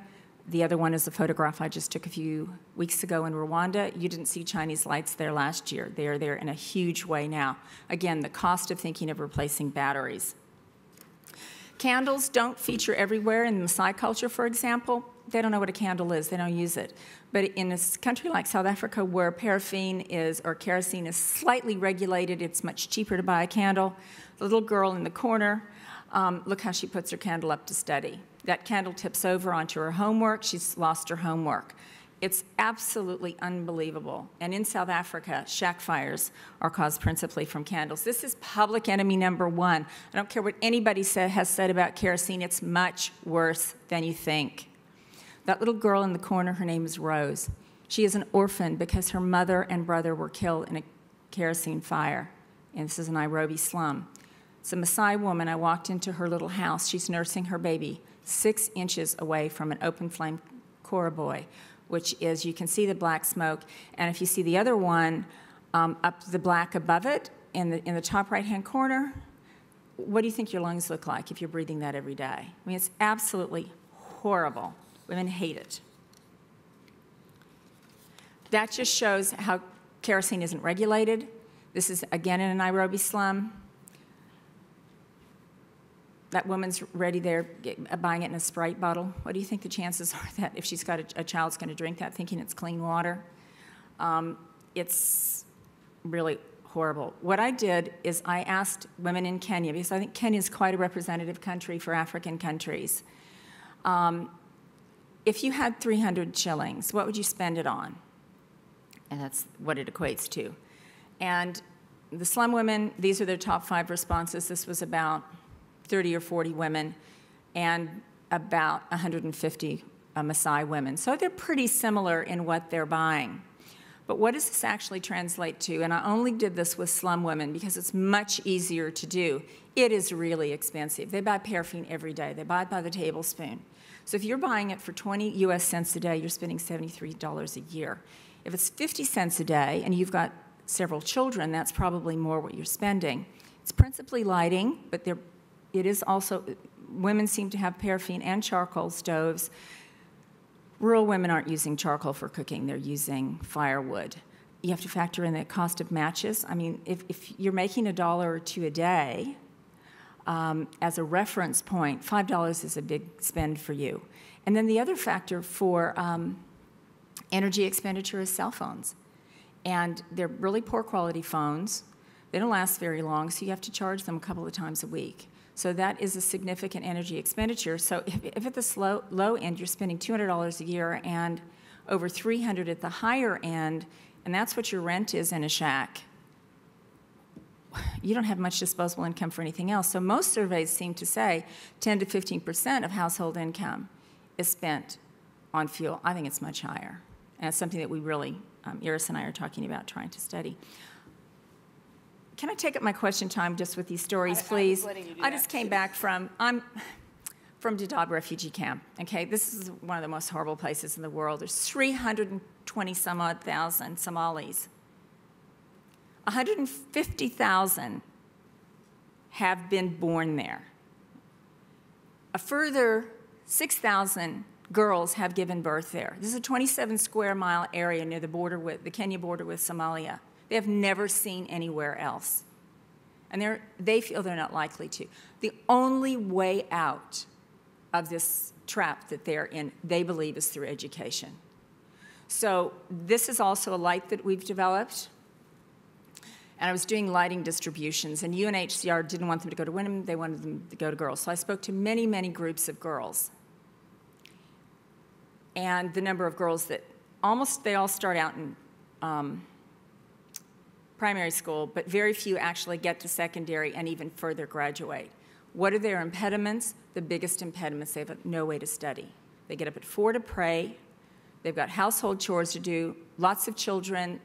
The other one is a photograph I just took a few weeks ago in Rwanda. You didn't see Chinese lights there last year. They are there in a huge way now. Again, the cost of thinking of replacing batteries. Candles don't feature everywhere in Maasai culture, for example. They don't know what a candle is. They don't use it. But in a country like South Africa, where paraffin is, or kerosene is slightly regulated, it's much cheaper to buy a candle. The little girl in the corner, look how she puts her candle up to study. That candle tips over onto her homework. She's lost her homework. It's absolutely unbelievable. And in South Africa, shack fires are caused principally from candles. This is public enemy number one. I don't care what anybody has said about kerosene. It's much worse than you think. That little girl in the corner, her name is Rose. She is an orphan because her mother and brother were killed in a kerosene fire. And this is a Nairobi slum. It's a Maasai woman. I walked into her little house. She's nursing her baby 6 inches away from an open flame koroboy, which is, you can see the black smoke. And if you see the other one, up the black above it, in the top right-hand corner, what do you think your lungs look like if you're breathing that every day? I mean, it's absolutely horrible. Women hate it. That just shows how kerosene isn't regulated. This is, again, in a Nairobi slum. That woman's ready there, buying it in a Sprite bottle. What do you think the chances are that if she's got a child's going to drink that thinking it's clean water? It's really horrible. What I did is I asked women in Kenya, because I think Kenya is quite a representative country for African countries. If you had 300 shillings, what would you spend it on? And that's what it equates to. And the slum women, these are their top 5 responses. This was about 30 or 40 women and about 150 Maasai women. So they're pretty similar in what they're buying. But what does this actually translate to? And I only did this with slum women because it's much easier to do. It is really expensive. They buy paraffin every day. They buy it by the tablespoon. So if you're buying it for 20 US cents a day, you're spending $73 a year. If it's 50 cents a day and you've got several children, that's probably more what you're spending. It's principally lighting, but it is also, women seem to have paraffin and charcoal stoves. Rural women aren't using charcoal for cooking, they're using firewood. You have to factor in the cost of matches. I mean, if you're making $1 or $2 a day, as a reference point, $5 is a big spend for you. And then the other factor for energy expenditure is cell phones. And they're really poor quality phones. They don't last very long, so you have to charge them a couple of times a week. So that is a significant energy expenditure. So if at the low end you're spending $200 a year and over $300 at the higher end, and that's what your rent is in a shack, you don't have much disposable income for anything else. So most surveys seem to say 10 to 15% of household income is spent on fuel. I think it's much higher. And it's something that we really, Iris and I are talking about trying to study. Can I take up my question time just with these stories, please? I just came back from, I'm from Dadaab refugee camp, okay? This is one of the most horrible places in the world. There's 320 some odd thousand Somalis. 150,000 have been born there. A further 6,000 girls have given birth there. This is a 27 square mile area near the border with the Kenya border with Somalia. They have never seen anywhere else. And they feel they're not likely to. The only way out of this trap that they're in, they believe, is through education. So this is also a light that we've developed. And I was doing lighting distributions, and UNHCR didn't want them to go to women, they wanted them to go to girls. So I spoke to many, many groups of girls. And the number of girls that they all start out in primary school, but very few actually get to secondary and even further graduate. What are their impediments? The biggest impediments, they have no way to study. They get up at 4 to pray, they've got household chores to do, lots of children,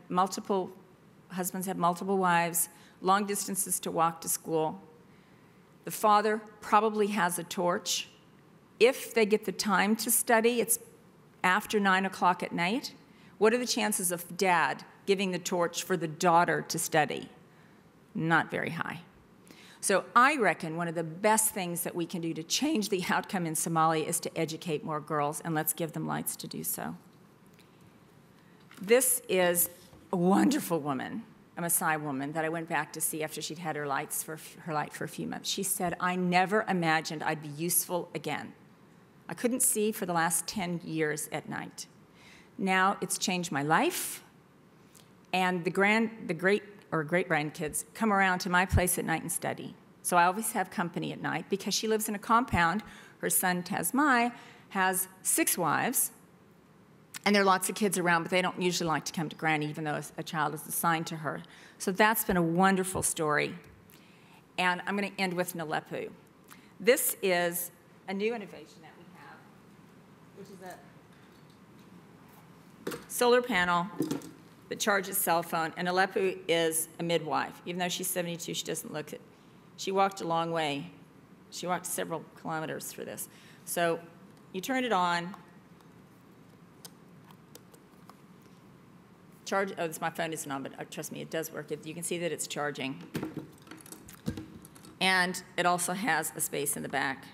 husbands have multiple wives, long distances to walk to school. The father probably has a torch. If they get the time to study, it's after 9 o'clock at night. What are the chances of dad giving the torch for the daughter to study? Not very high. So I reckon one of the best things that we can do to change the outcome in Somalia is to educate more girls, and let's give them lights to do so. This is a wonderful woman, a Maasai woman, that I went back to see after she'd had her light for a few months. She said, "I never imagined I'd be useful again. I couldn't see for the last 10 years at night. Now it's changed my life, and the great-grandkids come around to my place at night and study. So I always have company at night because she lives in a compound. Her son, Tasmai, has 6 wives, and there are lots of kids around, but they don't usually like to come to Granny, even though a child is assigned to her. So that's been a wonderful story. And I'm going to end with Nalepu. This is a new innovation that we have, which is a solar panel that charges cell phone. And Nalepu is a midwife. Even though she's 72, she doesn't look it. She walked a long way. She walked several kilometers for this. So you turn it on. My phone isn't on, but trust me, it does work. You can see that it's charging. And it also has a space in the back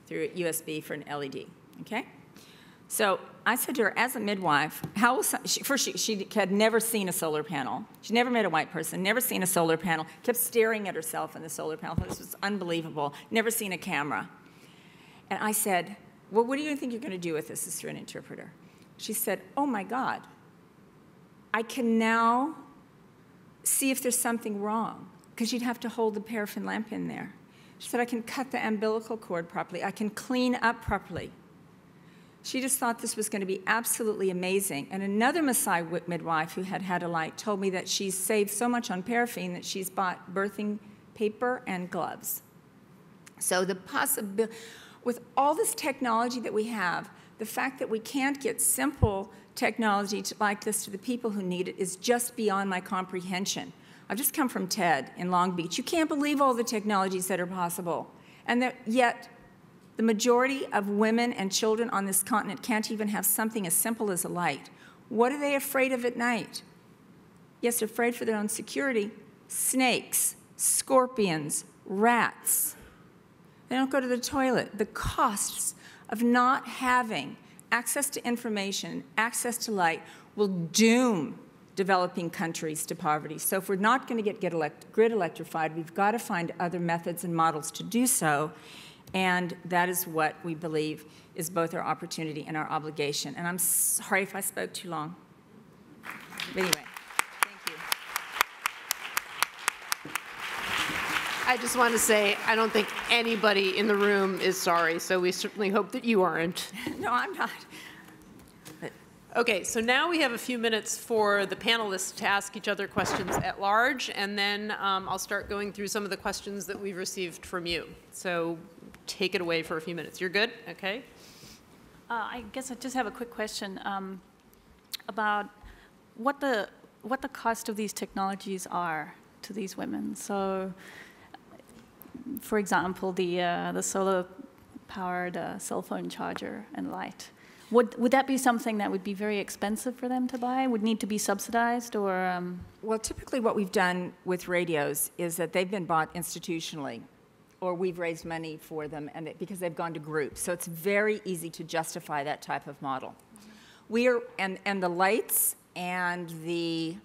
through USB for an LED, okay? So I said to her, as a midwife, she had never seen a solar panel. She'd never met a white person, never seen a solar panel, kept staring at herself in the solar panel. This was unbelievable, never seen a camera. And I said, well, what do you think you're going to do with this? This is through an interpreter. She said, oh my God, I can now see if there's something wrong, because you'd have to hold the paraffin lamp in there. She said, I can cut the umbilical cord properly. I can clean up properly. She just thought this was going to be absolutely amazing. And another Maasai midwife who had had a light told me that she's saved so much on paraffin that she's bought birthing paper and gloves. So the possibility, with all this technology that we have, the fact that we can't get simple technology like this to the people who need it is just beyond my comprehension. I've just come from TED in Long Beach. You can't believe all the technologies that are possible. And yet, the majority of women and children on this continent can't even have something as simple as a light. What are they afraid of at night? Yes, they're afraid for their own security. Snakes, scorpions, rats. They don't go to the toilet. The costs of not having access to information, access to light, will doom developing countries to poverty. So if we're not going to get grid electrified, we've got to find other methods and models to do so. And that is what we believe is both our opportunity and our obligation. And I'm sorry if I spoke too long. But anyway, thank you. I just want to say, I don't think anybody in the room is sorry, so we certainly hope that you aren't. No, I'm not. Okay, so now we have a few minutes for the panelists to ask each other questions at large, and then I'll start going through some of the questions that we've received from you. So take it away for a few minutes. You're good? Okay. I guess I just have a quick question about what the cost of these technologies are to these women. So, for example, the solar-powered cell phone charger and light. Would that be something that would be very expensive for them to buy? Would need to be subsidized, or? Well, typically what we've done with radios is that they've been bought institutionally, or we've raised money for them because they've gone to groups. So it's very easy to justify that type of model. And the lights and the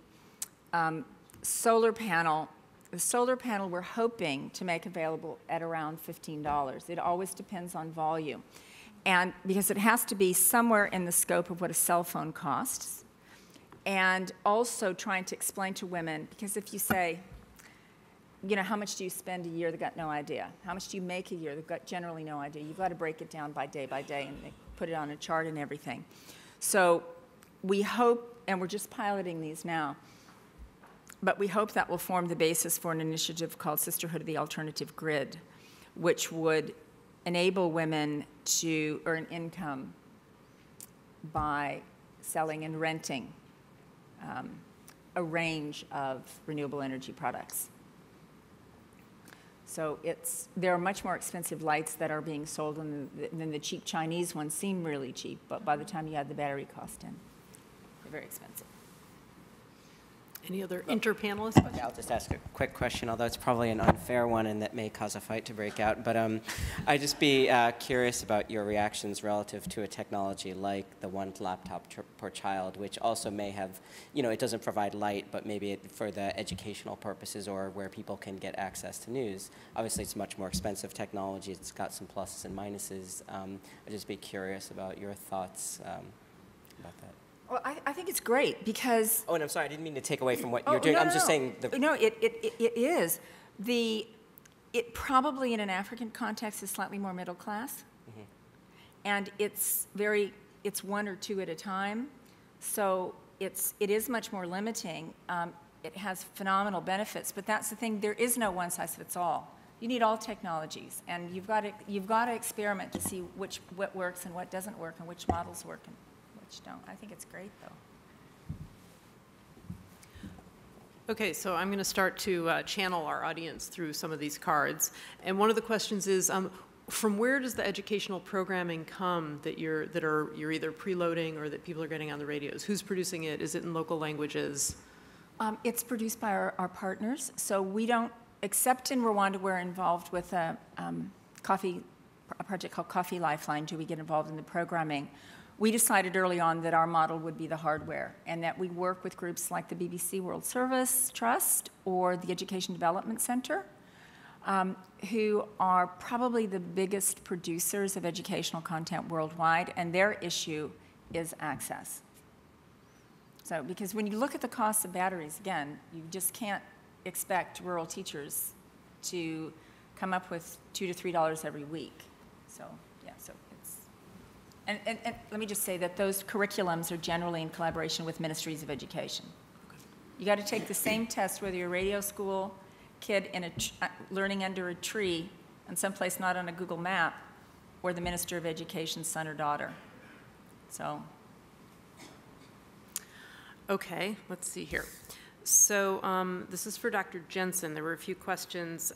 solar panel we're hoping to make available at around $15. It always depends on volume. And because it has to be somewhere in the scope of what a cell phone costs. And also trying to explain to women, because if you say, you know, how much do you spend a year? They've got no idea. How much do you make a year? They've got generally no idea. You've got to break it down by day, and they put it on a chart and everything. So we hope, and we're just piloting these now, but we hope that will form the basis for an initiative called Sisterhood of the Alternative Grid, which would enable women to earn income by selling and renting a range of renewable energy products. So there are much more expensive lights that are being sold than the cheap Chinese ones seem really cheap, but by the time you add the battery cost in, they're very expensive. Any other interpanelist questions? Yeah, I'll just ask a quick question, although it's probably an unfair one and that may cause a fight to break out. But I'd just be curious about your reactions relative to a technology like the one laptop per child, which also may have, you know, it doesn't provide light, but maybe for the educational purposes or where people can get access to news. Obviously, it's much more expensive technology. It's got some pluses and minuses. I'd just be curious about your thoughts about that. Well, I think it's great because... Oh, and I'm sorry, I didn't mean to take away from what you're doing. I'm just saying... No, it is. It probably in an African context is slightly more middle class. Mm-hmm. And it's one or two at a time. So it is much more limiting. It has phenomenal benefits, but that's the thing, there is no one size fits all. You need all technologies, and you've got to experiment to see what works and what doesn't work and which models work and which don't. I think it's great, though. Okay, so I'm going to start to channel our audience through some of these cards. And one of the questions is, from where does the educational programming come that you're either preloading or that people are getting on the radios? Who's producing it? Is it in local languages? It's produced by our partners. So we don't, except in Rwanda, we're involved with a project called Lifeline. Do we get involved in the programming? We decided early on that our model would be the hardware and that we work with groups like the BBC World Service Trust or the Education Development Center, who are probably the biggest producers of educational content worldwide, and their issue is access. So, because when you look at the cost of batteries, again, you just can't expect rural teachers to come up with $2 to $3 every week. So, yeah, so it's... And let me just say that those curriculums are generally in collaboration with ministries of education. You got to take the same test whether you're a radio school kid in learning under a tree and someplace not on a Google map, or the Minister of Education's son or daughter. So. Okay, let's see here. So this is for Dr. Jensen. There were a few questions.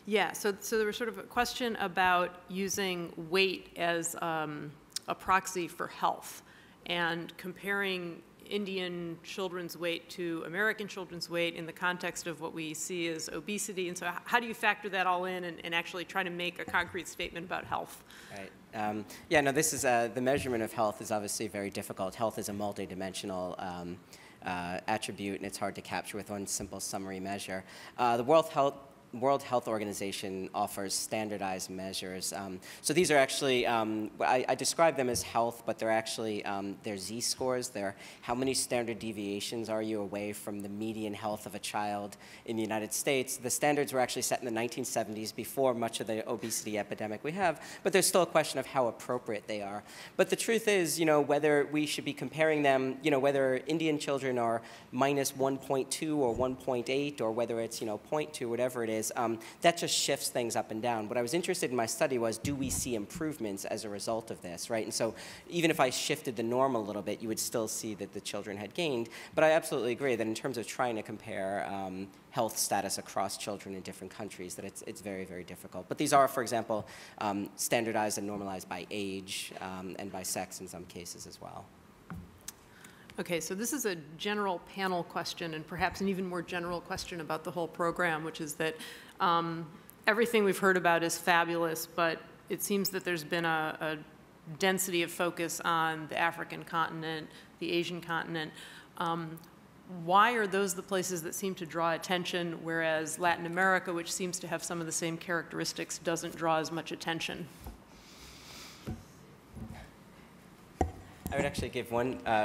Yeah, so there was sort of a question about using weight as a proxy for health and comparing Indian children's weight to American children's weight in the context of what we see as obesity. And so how do you factor that all in and actually try to make a concrete statement about health? Right. Yeah, no, this is, the measurement of health is obviously very difficult. Health is a multidimensional attribute, and it's hard to capture with one simple summary measure. The World Health Organization offers standardized measures. So these are actually, I describe them as health, but they're actually, they're Z-scores. They're how many standard deviations are you away from the median health of a child in the United States. The standards were actually set in the 1970s before much of the obesity epidemic we have, but there's still a question of how appropriate they are. But the truth is, whether we should be comparing them, whether Indian children are minus 1.2 or 1.8, or whether it's, 0.2, whatever it is, that just shifts things up and down. What I was interested in my study was, do we see improvements as a result of this, right? And so even if I shifted the norm a little bit, you would still see that the children had gained. But I absolutely agree that in terms of trying to compare health status across children in different countries, that it's very, very difficult. But these are, for example, standardized and normalized by age and by sex in some cases as well. Okay, so this is a general panel question, and perhaps an even more general question about the whole program, which is that everything we've heard about is fabulous, but it seems that there's been a density of focus on the African continent, the Asian continent. Why are those the places that seem to draw attention, whereas Latin America, which seems to have some of the same characteristics, doesn't draw as much attention? I would actually give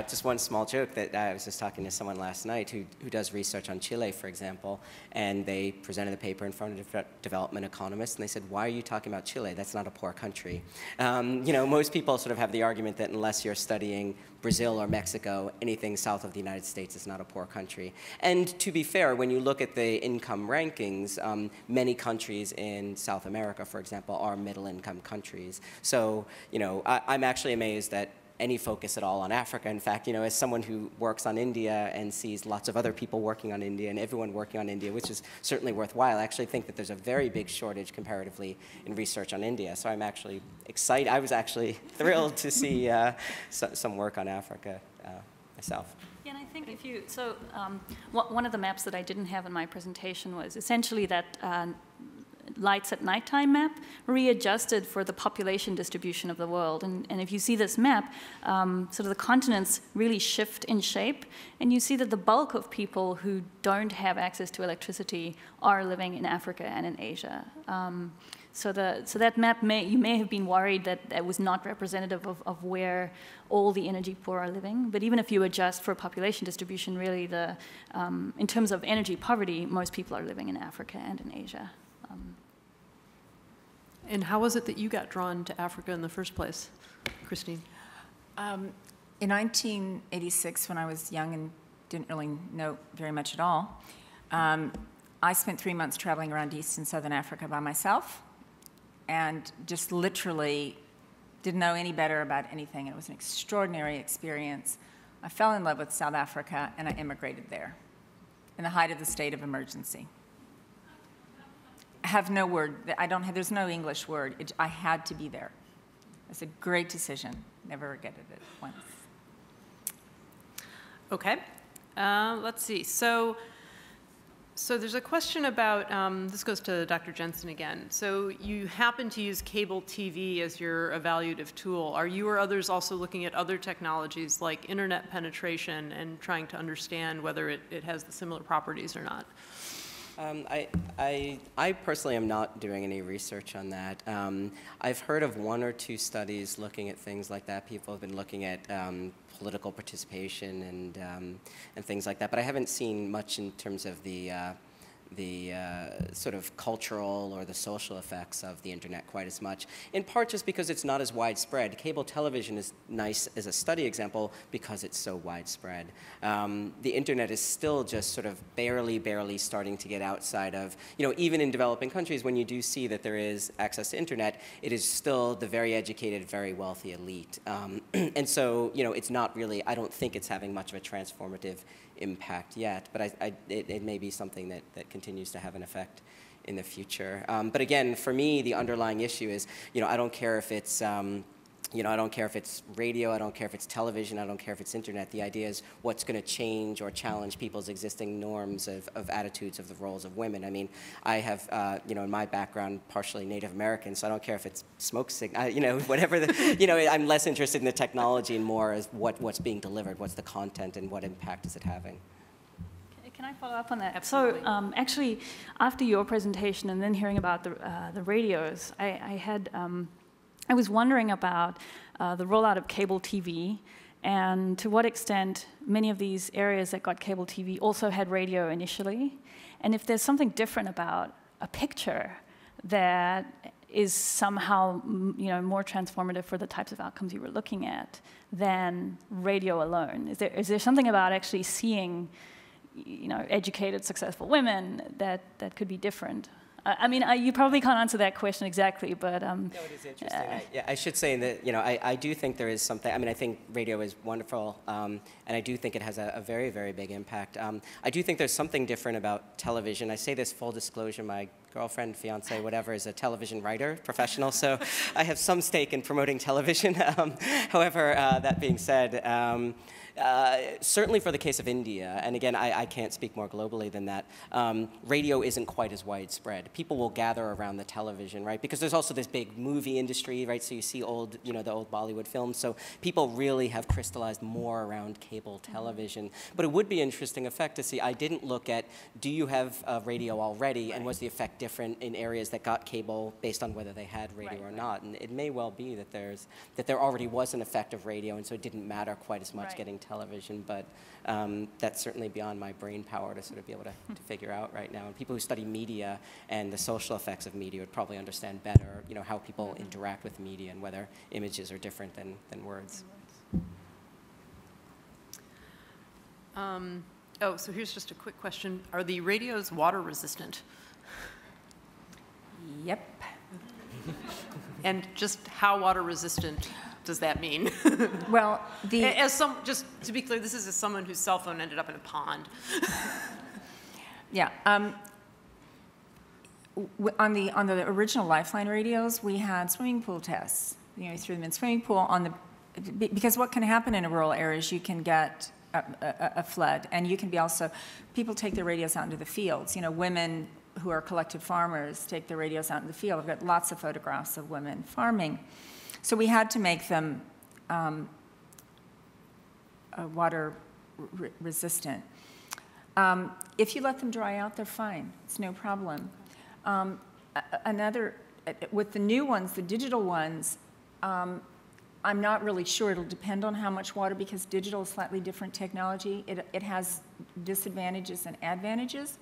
just one small joke that I was just talking to someone last night who does research on Chile, for example, and they presented the paper in front of development economists, and they said, why are you talking about Chile? That's not a poor country. Most people sort of have the argument that unless you're studying Brazil or Mexico, anything south of the United States is not a poor country. And to be fair, when you look at the income rankings, many countries in South America, for example, are middle-income countries. So, I'm actually amazed that any focus at all on Africa. In fact, as someone who works on India and sees lots of other people working on India and everyone working on India, which is certainly worthwhile, I actually think that there's a very big shortage comparatively in research on India. So I'm actually excited. I was actually thrilled to see some work on Africa myself. Yeah, and I think one of the maps that I didn't have in my presentation was essentially that lights at nighttime map readjusted for the population distribution of the world. And if you see this map, sort of the continents really shift in shape, and you see that the bulk of people who don't have access to electricity are living in Africa and in Asia. So that map, you may have been worried that that was not representative of where all the energy poor are living. But even if you adjust for population distribution, really, in terms of energy poverty, most people are living in Africa and in Asia. And how was it that you got drawn to Africa in the first place, Kristine? In 1986, when I was young and didn't really know very much at all, I spent 3 months traveling around East and Southern Africa by myself, and just literally didn't know any better about anything. It was an extraordinary experience. I fell in love with South Africa, and I immigrated there in the height of the state of emergency. I have no word. There's no English word. I had to be there. It's a great decision. Never regretted it once. Okay. Let's see. So there's a question about, this goes to Dr. Jensen again. So you happen to use cable TV as your evaluative tool. Are you or others also looking at other technologies like internet penetration and trying to understand whether it has the similar properties or not? I personally am not doing any research on that. I've heard of 1 or 2 studies looking at things like that. People have been looking at political participation and things like that, but I haven't seen much in terms of the sort of cultural or the social effects of the internet quite as much, in part just because it's not as widespread. Cable television is nice as a study example because it's so widespread. The internet is still just sort of barely starting to get outside of, even in developing countries, when you do see that there is access to internet, it is still the very educated, very wealthy elite. And so, it's not really, I don't think it's having much of a transformative impact yet, but it may be something that continues to have an effect in the future. But again, for me, the underlying issue is, I don't care if it's, I don't care if it's radio, I don't care if it's television, I don't care if it's internet. The idea is what's going to change or challenge people's existing norms of attitudes of the roles of women. I mean, I have, in my background, partially Native American, so I don't care if it's smoke signal, whatever I'm less interested in the technology and more as what's being delivered, what's the content, and what impact is it having. Can I follow up on that? Absolutely. So actually, after your presentation and then hearing about the radios, I was wondering about the rollout of cable TV and to what extent many of these areas that got cable TV also had radio initially, and if there's something different about a picture that is somehow more transformative for the types of outcomes you were looking at than radio alone. Is there something about actually seeing educated, successful women that could be different? I mean, you probably can't answer that question exactly, but... No, it is interesting. I should say that, I do think there is something, I mean, I think radio is wonderful, and I do think it has a very, very big impact. I do think there's something different about television. I say this full disclosure, my girlfriend, fiance, whatever, is a television writer, professional, so I have some stake in promoting television. However, that being said, certainly for the case of India, and again, I can't speak more globally than that, radio isn't quite as widespread. People will gather around the television, right? Because there's also this big movie industry, right? So you see the old Bollywood films. So people really have crystallized more around cable television. But it would be an interesting effect to see. I didn't look at, do you have radio already, and was the effect different in areas that got cable based on whether they had radio or not? And it may well be that there already was an effect of radio, and so it didn't matter quite as much getting television, but that's certainly beyond my brain power to sort of be able to figure out right now. And people who study media and the social effects of media would probably understand better, how people interact with media and whether images are different than words. So here's just a quick question. Are the radios water resistant? Yep. And just how water resistant does that mean? Well, just to be clear, this is as someone whose cell phone ended up in a pond. Yeah. On the original Lifeline radios, we had swimming pool tests. You threw them in swimming pool because what can happen in a rural area is you can get a flood, and you can be also, people take their radios out into the fields. Women who are collective farmers take their radios out in the field. I've got lots of photographs of women farming. So we had to make them water resistant. If you let them dry out, they're fine. It's no problem. With the new ones, the digital ones, I'm not really sure. It'll depend on how much water, because digital is slightly different technology. It has disadvantages and advantages.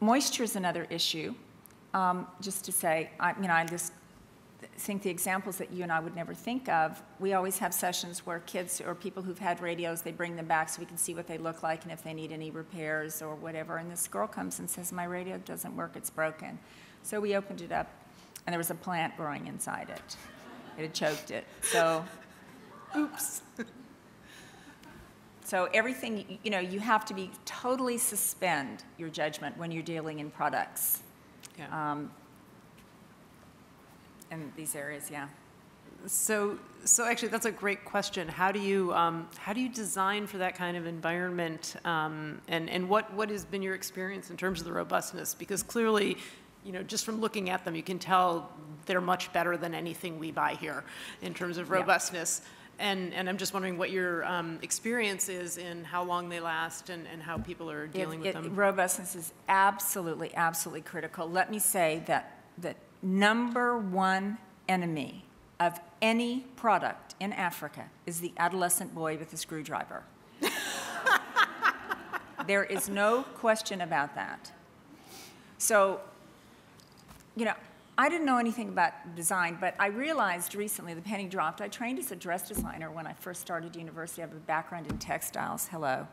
Moisture is another issue. Just to say, I just think the examples that you and I would never think of, we always have sessions where kids or people who've had radios, they bring them back so we can see what they look like and if they need any repairs or whatever. And this girl comes and says, my radio doesn't work, it's broken. So we opened it up, and there was a plant growing inside it. It had choked it. So, oops. So everything, you have to be totally suspend your judgment when you're dealing in products. Yeah. In these areas, yeah. So actually, that's a great question. How do you design for that kind of environment, and what has been your experience in terms of the robustness? Because clearly, just from looking at them, you can tell they're much better than anything we buy here in terms of robustness. Yeah. And I'm just wondering what your experience is in how long they last and how people are dealing with them. Robustness is absolutely, absolutely critical. Let me say that the number one enemy of any product in Africa is the adolescent boy with the screwdriver. There is no question about that. So, I didn't know anything about design, but I realized recently, the penny dropped. I trained as a dress designer when I first started university. I have a background in textiles. Hello.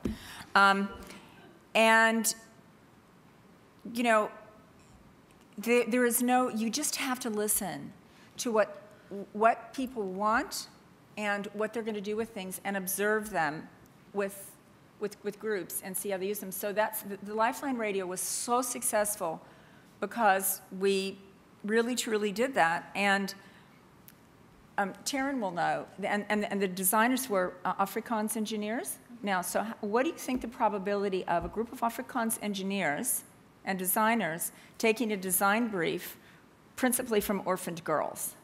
There is no, you just have to listen to what people want and what they're going to do with things, and observe them with groups and see how they use them. So the Lifeline radio was so successful because we really, truly did that. And Taryn will know, and the designers were Afrikaans engineers. Now, so what do you think the probability of a group of Afrikaans engineers and designers taking a design brief principally from orphaned girls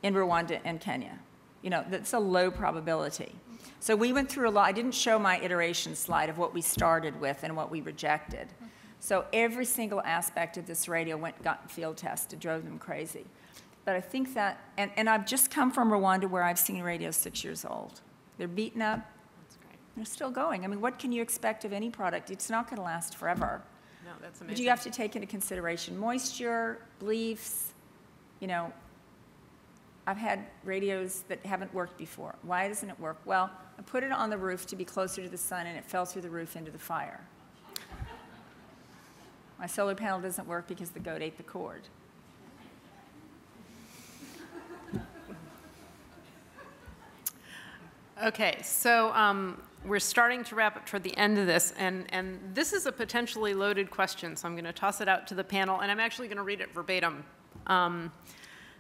in Rwanda and Kenya? You know, that's a low probability. So we went through a lot. I didn't show my iteration slide of what we started with and what we rejected. So every single aspect of this radio got field tested, drove them crazy. But I think that, and I've just come from Rwanda where I've seen radios 6 years old. They're beaten up. That's great. They're still going. I mean, what can you expect of any product? It's not going to last forever. No, that's amazing. But you have to take into consideration moisture, leaves, you know. I've had radios that haven't worked before. Why doesn't it work? Well, I put it on the roof to be closer to the sun, and it fell through the roof into the fire. My solar panel doesn't work because the goat ate the cord. Okay, so we're starting to wrap up toward the end of this, and this is a potentially loaded question, so I'm going to toss it out to the panel, and I'm actually going to read it verbatim.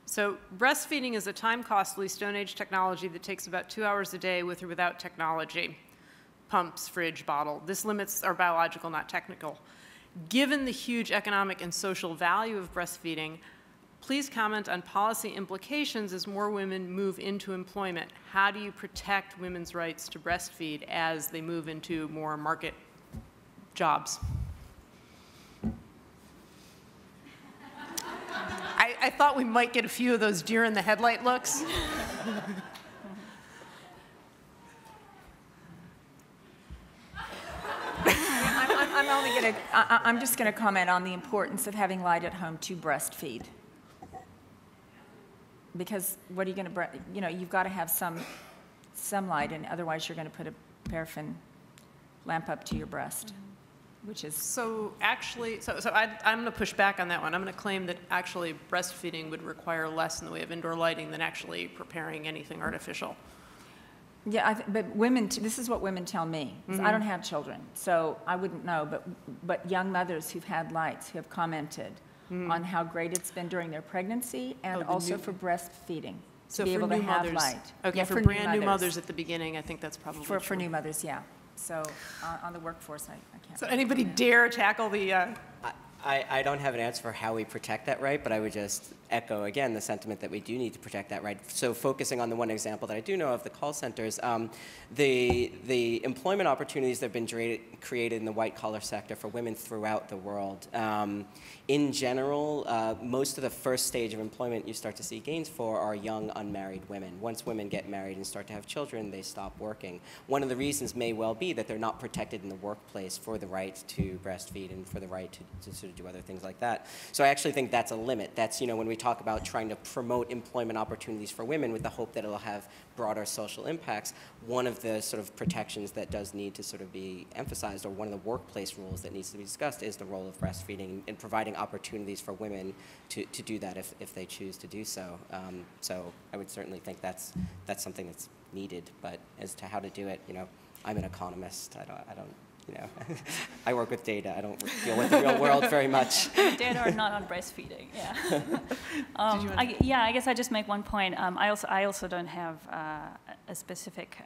So breastfeeding is a time-costly Stone Age technology that takes about 2 hours a day with or without technology. Pumps, fridge, bottle. This limits our biological, not technical. Given the huge economic and social value of breastfeeding, please comment on policy implications as more women move into employment. How do you protect women's rights to breastfeed as they move into more market jobs? I thought we might get a few of those deer in the headlight looks. I'm just going to comment on the importance of having light at home to breastfeed. Because what are you going to, you know, you've got to have some light, and otherwise you're going to put a paraffin lamp up to your breast, which is... So actually, I'm going to push back on that one. I'm going to claim that actually breastfeeding would require less in the way of indoor lighting than actually preparing anything artificial. Yeah, but women, this is what women tell me. I don't have children, so I wouldn't know, but young mothers who've had lights who have commented on how great it's been during their pregnancy and also for breastfeeding. So to be able to have mothers. light. Okay, Yeah, for brand new mothers at the beginning, I think that's probably for true. new mothers, yeah. So on the workforce, I can't. So anybody dare tackle the... I don't have an answer for how we protect that right, but I would just echo again the sentiment that we do need to protect that right. So focusing on the one example that I do know of, the call centers, the employment opportunities that have been created in the white-collar sector for women throughout the world. In general, most of the first stage of employment you start to see gains for are young, unmarried women. Once women get married and start to have children, they stop working. One of the reasons may well be that they're not protected in the workplace for the right to breastfeed and for the right to sort of do other things like that. So I actually think that's a limit. That's, you know, when we talk about trying to promote employment opportunities for women with the hope that it'll have broader social impacts, one of the sort of protections that does need to sort of be emphasized, or one of the workplace rules that needs to be discussed, is the role of breastfeeding and providing opportunities for women to do that if they choose to do so. So I would certainly think that's something that's needed, but as to how to do it, you know, I'm an economist. I don't you know, I work with data. I don't deal with the real world very much. Data are not on breastfeeding. Yeah. I guess I just make one point. I also don't have a specific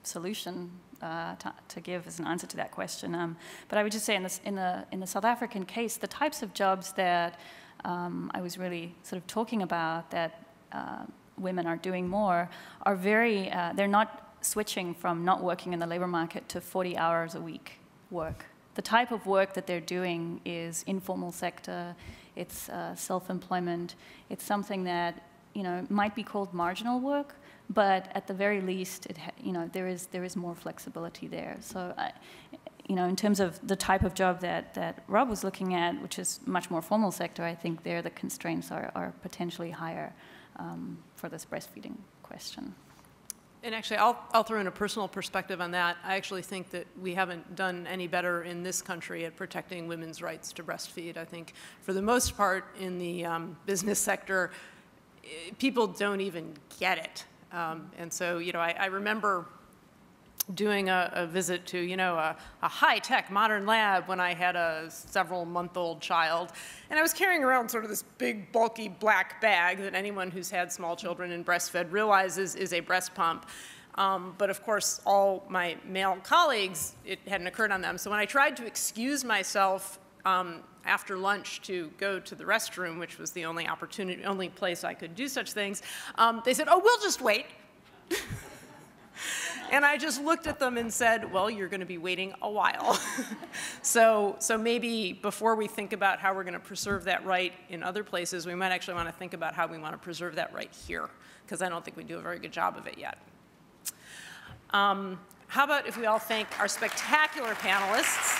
solution to give as an answer to that question. But I would just say in the South African case, the types of jobs that I was really sort of talking about that women are doing more are very. They're not switching from not working in the labor market to 40 hours a week work. The type of work that they're doing is informal sector, it's self-employment, it's something that, you know, might be called marginal work, but at the very least, there is more flexibility there. So, you know, in terms of the type of job that Rob was looking at, which is much more formal sector, I think there the constraints are potentially higher for this breastfeeding question. And actually, I'll throw in a personal perspective on that. I actually think that we haven't done any better in this country at protecting women's rights to breastfeed. I think for the most part in the business sector, people don't even get it. And so, you know, I remember doing a visit to, you know, a high-tech modern lab when I had a several-month-old child. And I was carrying around sort of this big, bulky black bag that anyone who's had small children and breastfed realizes is a breast pump. But of course, all my male colleagues, it hadn't occurred on them. So when I tried to excuse myself after lunch to go to the restroom, which was the only place I could do such things, they said, "Oh, we'll just wait." And I just looked at them and said, well, you're going to be waiting a while. So maybe before we think about how we're going to preserve that right in other places, we might actually want to think about how we want to preserve that right here, because I don't think we do a very good job of it yet. How about if we all thank our spectacular panelists?